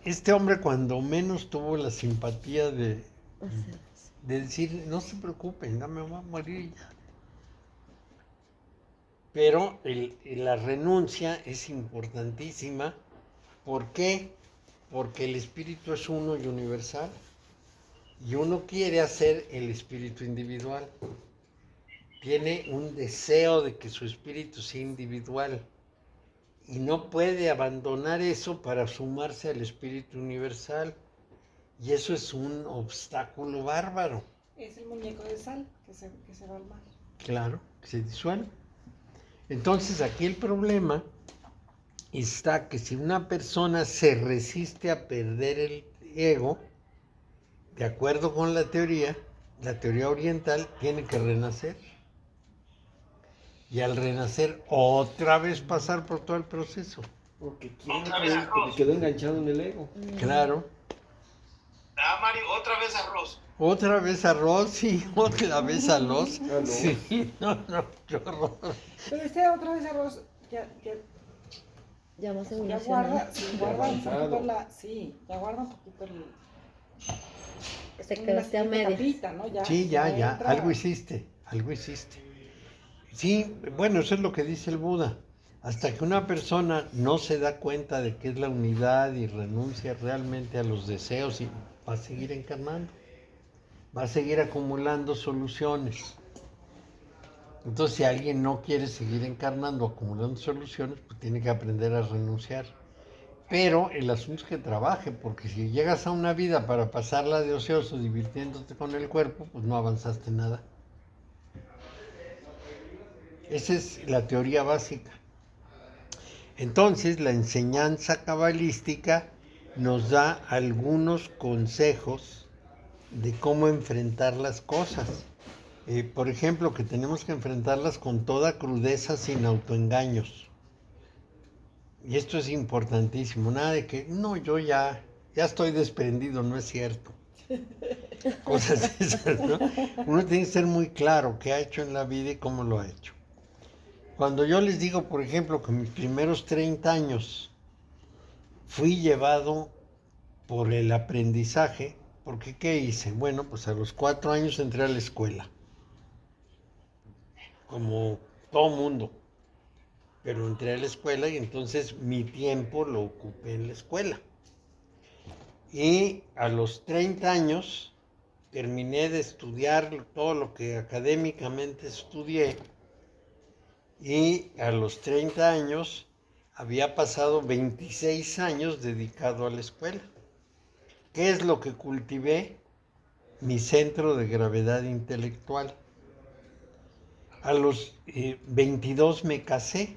este hombre cuando menos tuvo la simpatía de decir, no se preocupen, no me voy a morir ya. Pero la renuncia es importantísima. ¿Por qué? Porque el espíritu es uno y universal. Y uno quiere hacer el espíritu individual. Tiene un deseo de que su espíritu sea individual. Y no puede abandonar eso para sumarse al espíritu universal. Y eso es un obstáculo bárbaro. Es el muñeco de sal que se va al mar. Claro, que se disuelve. Entonces aquí el problema está que si una persona se resiste a perder el ego, de acuerdo con la teoría oriental, tiene que renacer. Y al renacer, otra vez pasar por todo el proceso. Porque quedó enganchado en el ego. Claro. Ah, Mario, otra vez arroz. Otra vez arroz, sí, otra vez arroz. Arroz. Sí, no, qué horror. Pero este otra vez arroz Ya más ya evolucionado. guarda, sí, guarda un avanzado. poquito ya guarda un poquito Se una quedaste a siguiente medias. capita, ¿no? Sí, ya, entra- algo hiciste. Sí, bueno, eso es lo que dice el Buda. Hasta que una persona no se da cuenta de que es la unidad y renuncia realmente a los deseos, y va a seguir encarnando, va a seguir acumulando soluciones. Entonces, si alguien no quiere seguir encarnando, acumulando soluciones, pues tiene que aprender a renunciar. Pero el asunto es que trabaje, porque si llegas a una vida para pasarla de ocioso, divirtiéndote con el cuerpo, pues no avanzaste nada. Esa es la teoría básica. Entonces, la enseñanza cabalística nos da algunos consejos de cómo enfrentar las cosas. Por ejemplo, que tenemos que enfrentarlas con toda crudeza, sin autoengaños. Y esto es importantísimo. Nada de que, no, yo ya estoy desprendido, no es cierto. Cosas esas, ¿no? Uno tiene que ser muy claro qué ha hecho en la vida y cómo lo ha hecho. Cuando yo les digo, por ejemplo, que mis primeros 30 años fui llevado por el aprendizaje, porque ¿qué hice? Bueno, pues a los 4 años entré a la escuela, como todo mundo. pero entré a la escuela y entonces mi tiempo lo ocupé en la escuela. Y a los 30 años terminé de estudiar todo lo que académicamente estudié y a los 30 años había pasado 26 años dedicado a la escuela. ¿Qué es lo que cultivé? Mi centro de gravedad intelectual. A los 22 me casé.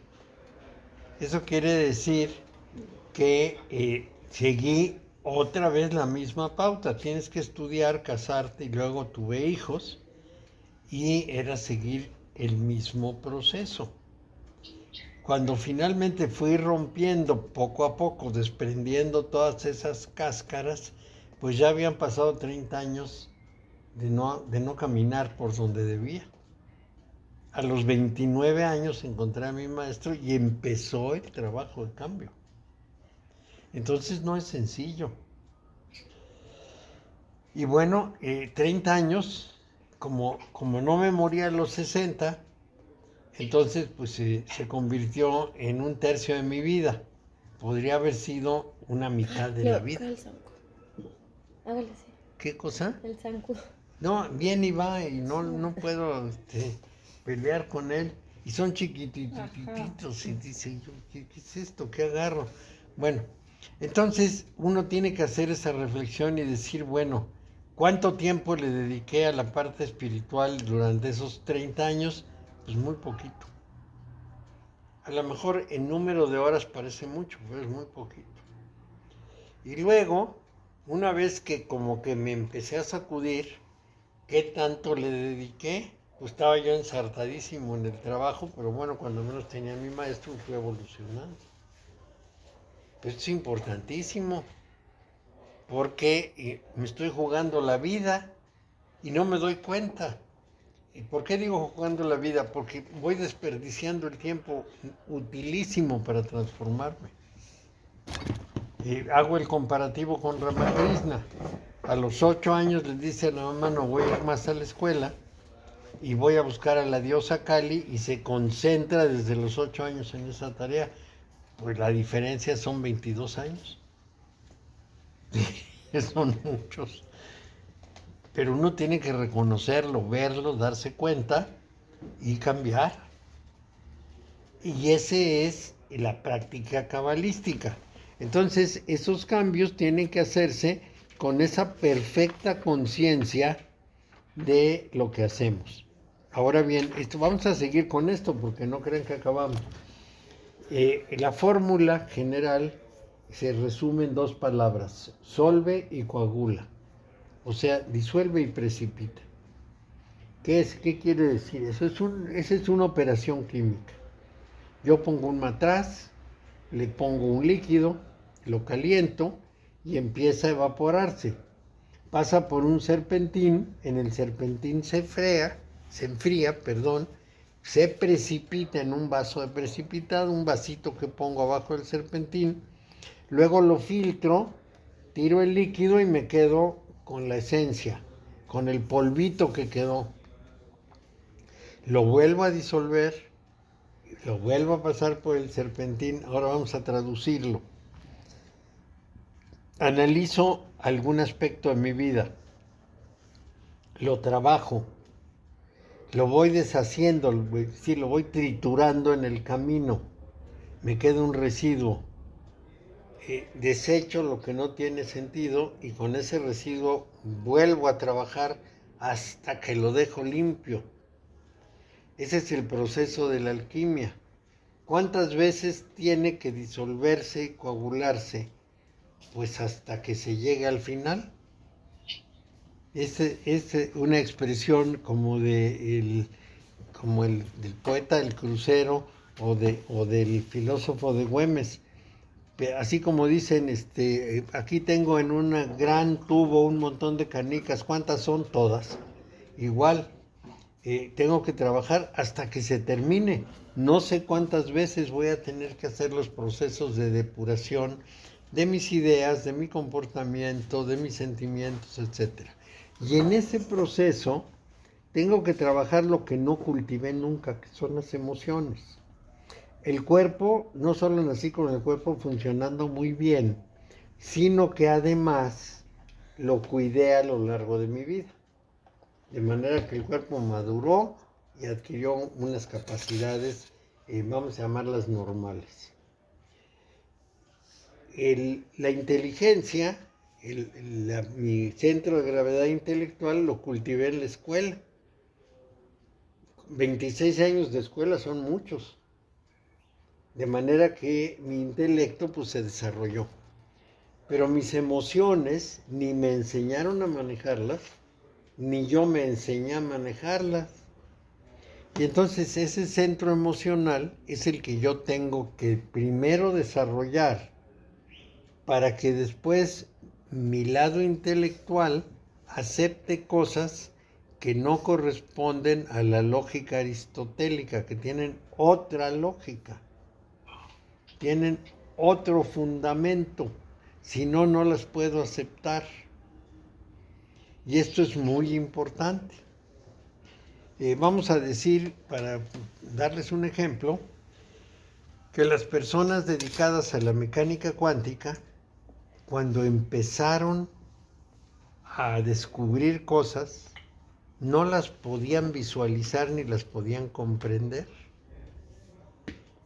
Eso quiere decir que seguí otra vez la misma pauta. Tienes que estudiar, casarte y luego tuve hijos y era seguir el mismo proceso. Cuando finalmente fui rompiendo poco a poco, desprendiendo todas esas cáscaras, pues ya habían pasado 30 años de no caminar por donde debía. A los 29 años encontré a mi maestro y empezó el trabajo de cambio. Entonces no es sencillo. Y bueno, 30 años, como no me moría a los 60, entonces pues se convirtió en un tercio de mi vida. Podría haber sido una mitad de la vida. El zanco. Hágale así. ¿Qué cosa? El zanco. No, viene y va y no puedo pelear con él. Y son chiquititos y dice, ¿qué es esto? ¿Qué agarro? Bueno, entonces uno tiene que hacer esa reflexión y decir, bueno, ¿cuánto tiempo le dediqué a la parte espiritual durante esos 30 años? Pues muy poquito. A lo mejor en número de horas parece mucho, pero es muy poquito. Y luego, una vez que como que me empecé a sacudir, ¿qué tanto le dediqué? Pues estaba yo ensartadísimo en el trabajo, pero bueno, cuando menos tenía a mi maestro fui evolucionando. Pues es importantísimo, porque me estoy jugando la vida y no me doy cuenta. ¿Y por qué digo jugando la vida? Porque voy desperdiciando el tiempo utilísimo para transformarme. Hago el comparativo con Ramakrishna. A los 8 años le dice a la mamá, no voy a ir más a la escuela y voy a buscar a la diosa Kali y se concentra desde los 8 años en esa tarea. Pues la diferencia son 22 años. Son muchos. Pero uno tiene que reconocerlo, verlo, darse cuenta y cambiar. Y esa es la práctica cabalística. Entonces, esos cambios tienen que hacerse con esa perfecta conciencia de lo que hacemos. Ahora bien, vamos a seguir con esto porque no creen que acabamos. La fórmula general se resume en 2 palabras, solve y coagula. O sea, disuelve y precipita. ¿Qué quiere decir eso? Esa es una operación química. Yo pongo un matraz, le pongo un líquido, lo caliento y empieza a evaporarse. Pasa por un serpentín, en el serpentín se enfría, se precipita en un vaso de precipitado, un vasito que pongo abajo del serpentín, luego lo filtro, tiro el líquido y me quedo con la esencia, con el polvito que quedó. Lo vuelvo a disolver, lo vuelvo a pasar por el serpentín, ahora vamos a traducirlo. Analizo algún aspecto de mi vida, lo trabajo, lo voy deshaciendo, lo voy triturando en el camino, me queda un residuo. Desecho lo que no tiene sentido y con ese residuo vuelvo a trabajar hasta que lo dejo limpio. Ese es el proceso de la alquimia. ¿Cuántas veces tiene que disolverse y coagularse? Pues hasta que se llegue al final. Es una expresión como del poeta del crucero o del filósofo de Güemes. Así como dicen, aquí tengo en un gran tubo un montón de canicas, ¿cuántas son? Todas. Igual, tengo que trabajar hasta que se termine. No sé cuántas veces voy a tener que hacer los procesos de depuración de mis ideas, de mi comportamiento, de mis sentimientos, etc. Y en ese proceso tengo que trabajar lo que no cultivé nunca, que son las emociones. el cuerpo, no solo nací con el cuerpo funcionando muy bien, sino que además lo cuidé a lo largo de mi vida. De manera que el cuerpo maduró y adquirió unas capacidades, vamos a llamarlas normales. La inteligencia, mi centro de gravedad intelectual lo cultivé en la escuela. 26 años de escuela son muchos. De manera que mi intelecto pues se desarrolló. Pero mis emociones ni me enseñaron a manejarlas, ni yo me enseñé a manejarlas. Y entonces ese centro emocional es el que yo tengo que primero desarrollar para que después mi lado intelectual acepte cosas que no corresponden a la lógica aristotélica, que tienen otra lógica, tienen otro fundamento, si no, no las puedo aceptar. Y esto es muy importante. Vamos a decir, para darles un ejemplo, que las personas dedicadas a la mecánica cuántica, cuando empezaron a descubrir cosas, no las podían visualizar ni las podían comprender.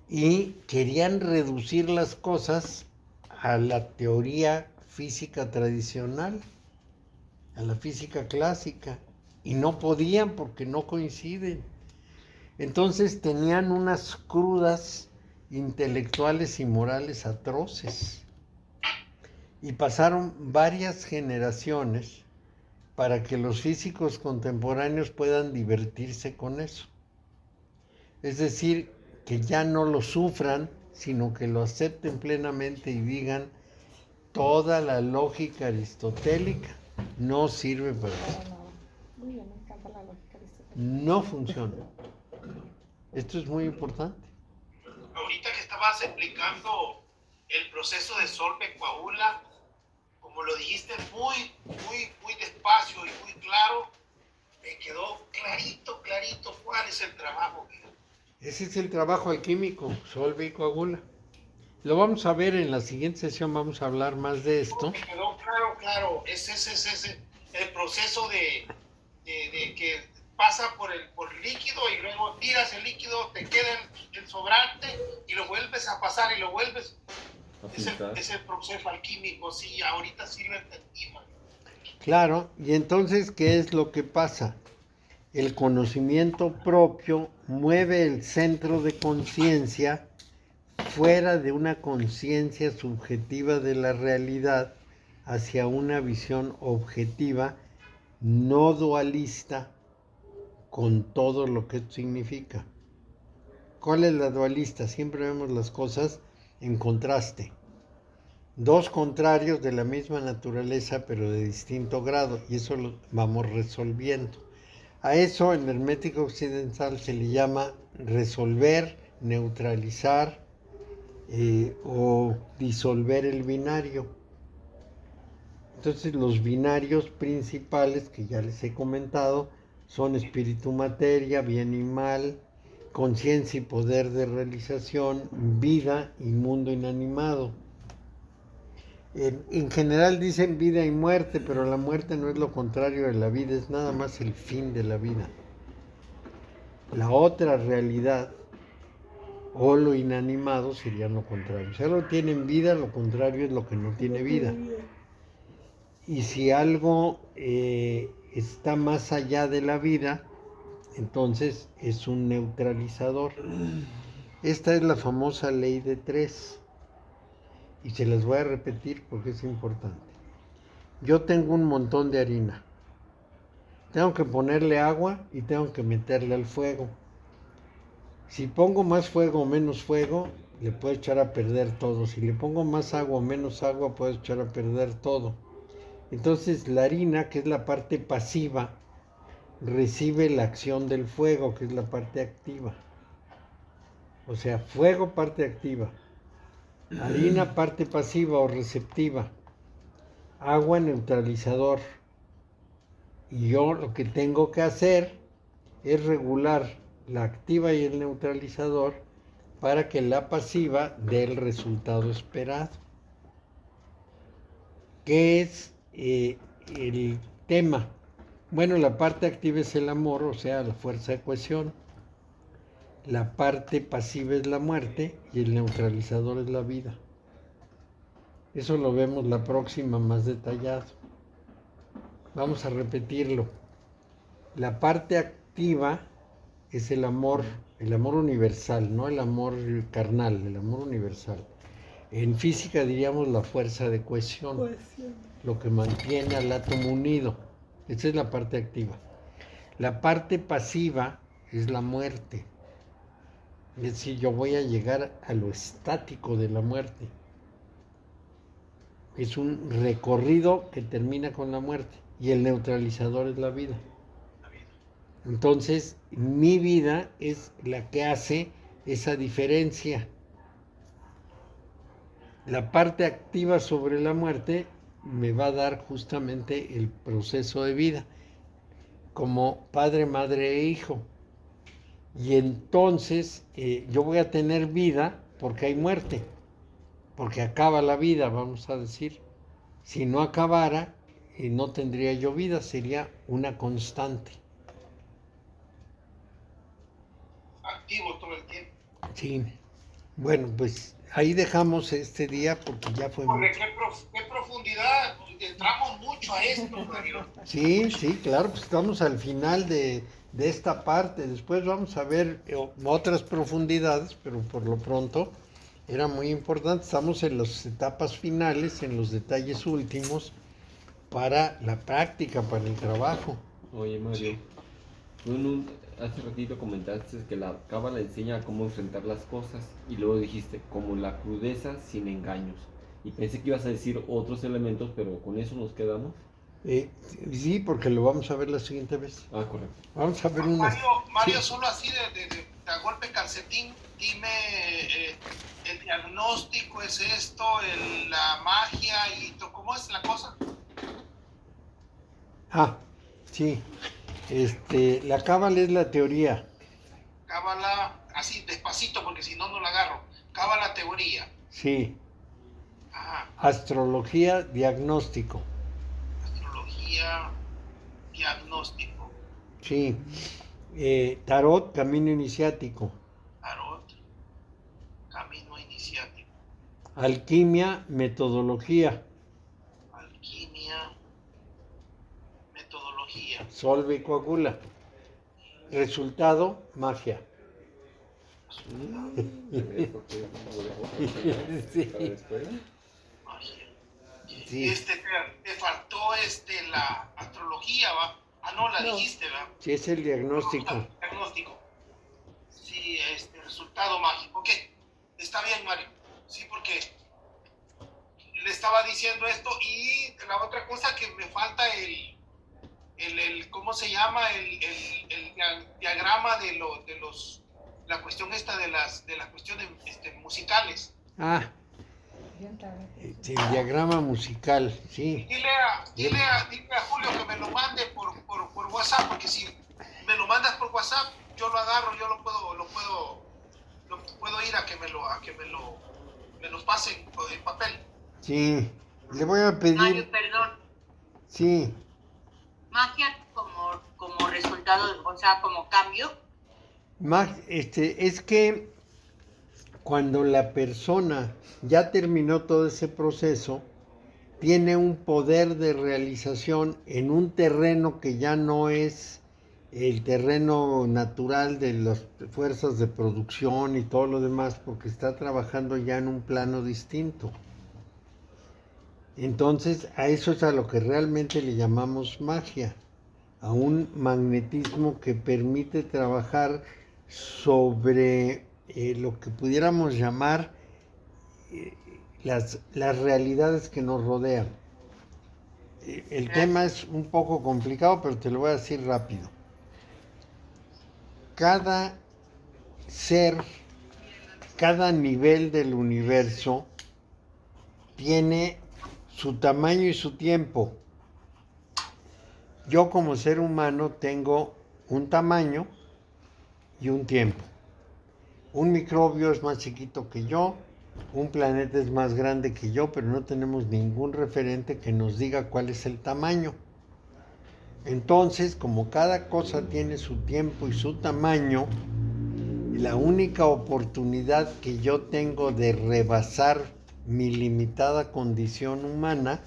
Y querían reducir las cosas a la teoría física tradicional, a la física clásica, y no podían porque no coinciden. Entonces tenían unas crudas intelectuales y morales atroces. Y pasaron varias generaciones para que los físicos contemporáneos puedan divertirse con eso. Es decir, que ya no lo sufran, sino que lo acepten plenamente y digan, toda la lógica aristotélica no sirve para eso. Muy bien, me encanta la lógica aristotélica. No funciona. Esto es muy importante. Ahorita que estabas explicando el proceso de Solve Coagula, como lo dijiste muy despacio y muy claro, me quedó clarito cuál es el trabajo. Ese es el trabajo alquímico, Solve y Coagula. Lo vamos a ver en la siguiente sesión, vamos a hablar más de esto. Me quedó claro, es el proceso de que pasa por el líquido y luego tiras el líquido, te queda el sobrante y lo vuelves a pasar y lo vuelves. Es el proceso alquímico, sí, ahorita sí lo entendí. Claro, y entonces, ¿qué es lo que pasa? El conocimiento propio mueve el centro de conciencia fuera de una conciencia subjetiva de la realidad hacia una visión objetiva, no dualista, con todo lo que esto significa. ¿Cuál es la dualista? Siempre vemos las cosas en contraste. Dos contrarios de la misma naturaleza, pero de distinto grado, y eso lo vamos resolviendo. A eso en hermética occidental se le llama resolver, neutralizar o disolver el binario. Entonces los binarios principales que ya les he comentado son espíritu-materia, bien y mal, conciencia y poder de realización, vida y mundo inanimado. En general dicen vida y muerte, pero la muerte no es lo contrario de la vida, es nada más el fin de la vida. La otra realidad, o lo inanimado, sería lo contrario. Si algo tiene vida, lo contrario es lo que no tiene vida. Y si algo está más allá de la vida, entonces es un neutralizador. Esta es la famosa ley de tres. Y se las voy a repetir porque es importante. Yo tengo un montón de harina. Tengo que ponerle agua y tengo que meterle al fuego. Si pongo más fuego o menos fuego, le puedo echar a perder todo. Si le pongo más agua o menos agua, puedo echar a perder todo. Entonces la harina, que es la parte pasiva, recibe la acción del fuego, que es la parte activa. O sea, fuego, parte activa. Harina, parte pasiva o receptiva. Agua, neutralizador. Y yo lo que tengo que hacer es regular la activa y el neutralizador para que la pasiva dé el resultado esperado. ¿Qué es el tema? Bueno, la parte activa es el amor, o sea, la fuerza de cohesión. La parte pasiva es la muerte y el neutralizador es la vida. Eso lo vemos la próxima más detallado. Vamos a repetirlo. La parte activa es el amor universal, no el amor carnal, el amor universal. En física diríamos la fuerza de cohesión, lo que mantiene al átomo unido. Esa es la parte activa. La parte pasiva es la muerte. Es decir, yo voy a llegar a lo estático de la muerte. Es un recorrido que termina con la muerte. Y el neutralizador es la vida. Entonces, mi vida es la que hace esa diferencia. La parte activa sobre la muerte me va a dar justamente el proceso de vida, como padre, madre e hijo. Y entonces yo voy a tener vida porque hay muerte, porque acaba la vida, vamos a decir. Si no acabara, no tendría yo vida, sería una constante. Activo todo el tiempo. Sí. Bueno, pues ahí dejamos este día porque ya fue Porque mucho. qué profundidad, entramos mucho a esto, Mario. Sí, sí, claro, pues estamos al final de esta parte. Después vamos a ver otras profundidades, pero por lo pronto era muy importante. Estamos en las etapas finales, en los detalles últimos para la práctica, para el trabajo. Oye, Mario, tú hace ratito comentaste que la cábala enseña cómo enfrentar las cosas y luego dijiste como la crudeza sin engaños. Y pensé que ibas a decir otros elementos, pero con eso nos quedamos. Sí, porque lo vamos a ver la siguiente vez. Ah, correcto. Vamos a ver unas... Mario, Sí. solo así de a golpe calcetín, dime, el diagnóstico es esto, la magia y ¿cómo es la cosa? Ah, sí. La cábala es la teoría. Cábala, así despacito porque si no, no la agarro. Cábala teoría. Sí. Ajá. Astrología, diagnóstico. Astrología, diagnóstico. Sí. Tarot, camino iniciático. Tarot, camino iniciático. Alquimia, metodología. Alquimia, metodología. Solve y coagula. Resultado, magia. Sí. Magia. Sí. Te faltó la astrología, ¿va? Ah, no, la No. dijiste, ¿va? Sí, es el diagnóstico. Diagnóstico. Sí, resultado mágico. Ok, está bien, Mario. Sí, porque le estaba diciendo esto y la otra cosa que me falta ¿cómo se llama? El diagrama de la cuestión esta de las cuestiones musicales. Ah, sí, el diagrama musical, sí. Dile a Julio que me lo mande por WhatsApp, porque si me lo mandas por WhatsApp, yo lo agarro, yo lo puedo ir a que me lo pasen en papel. Sí. Le voy a pedir. Mario, perdón. Sí. Magia como resultado, o sea, como cambio. Es que cuando la persona ya terminó todo ese proceso, tiene un poder de realización en un terreno que ya no es el terreno natural de las fuerzas de producción y todo lo demás, porque está trabajando ya en un plano distinto. Entonces, a eso es a lo que realmente le llamamos magia, a un magnetismo que permite trabajar sobre lo que pudiéramos llamar las realidades que nos rodean. El tema es un poco complicado, pero te lo voy a decir rápido. Cada ser, cada nivel del universo tiene su tamaño y su tiempo. Yo como ser humano tengo un tamaño y un tiempo. Un microbio es más chiquito que yo, un planeta es más grande que yo, pero no tenemos ningún referente que nos diga cuál es el tamaño. Entonces, como cada cosa tiene su tiempo y su tamaño, la única oportunidad que yo tengo de rebasar mi limitada condición humana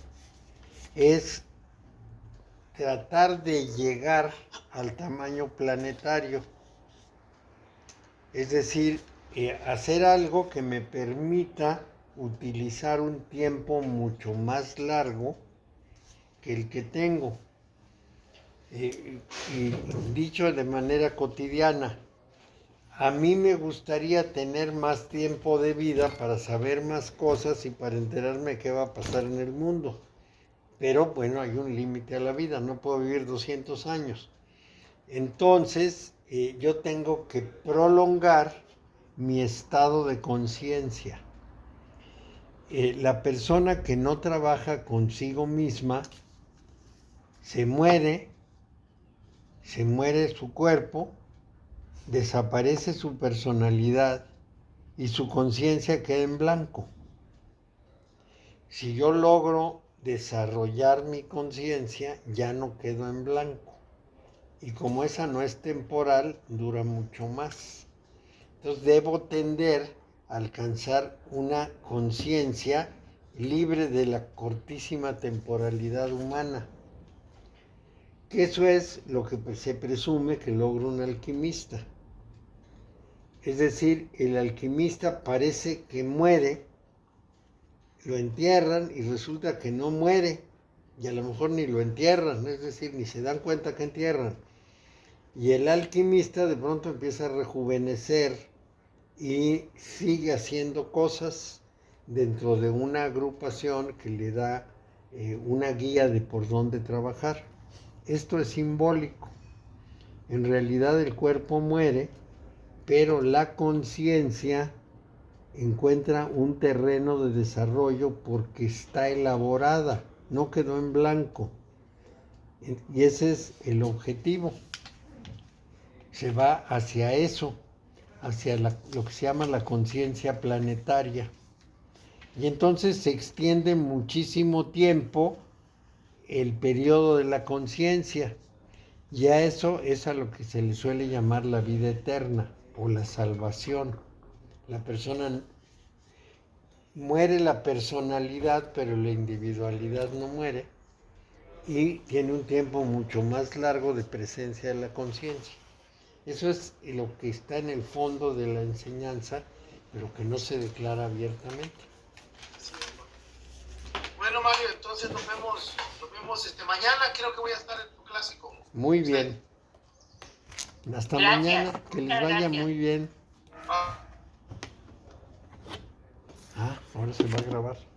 es tratar de llegar al tamaño planetario. Es decir, hacer algo que me permita utilizar un tiempo mucho más largo que el que tengo. Y dicho de manera cotidiana, a mí me gustaría tener más tiempo de vida para saber más cosas y para enterarme qué va a pasar en el mundo. Pero bueno, hay un límite a la vida, no puedo vivir 200 años. Entonces, yo tengo que prolongar mi estado de conciencia. La persona que no trabaja consigo misma se muere su cuerpo, desaparece su personalidad y su conciencia queda en blanco. Si yo logro desarrollar mi conciencia, ya no quedo en blanco. Y como esa no es temporal, dura mucho más. Entonces debo tender a alcanzar una conciencia libre de la cortísima temporalidad humana. Que eso es lo que se presume que logra un alquimista. Es decir, el alquimista parece que muere, lo entierran y resulta que no muere, y a lo mejor ni lo entierran, es decir, ni se dan cuenta que entierran. Y el alquimista de pronto empieza a rejuvenecer y sigue haciendo cosas dentro de una agrupación que le da una guía de por dónde trabajar. Esto es simbólico. En realidad el cuerpo muere, pero la conciencia encuentra un terreno de desarrollo porque está elaborada, no quedó en blanco. Y ese es el objetivo. Se va hacia eso, hacia lo que se llama la conciencia planetaria. Y entonces se extiende muchísimo tiempo el periodo de la conciencia. Y a eso es a lo que se le suele llamar la vida eterna o la salvación. La persona muere la personalidad, pero la individualidad no muere y tiene un tiempo mucho más largo de presencia de la conciencia. Eso es lo que está en el fondo de la enseñanza, pero que no se declara abiertamente. Bueno, Mario, entonces nos vemos mañana. Creo que voy a estar en tu clásico. Muy bien. Hasta Gracias. mañana. Que les vaya Gracias. muy bien. Ah. Ahora se va a grabar.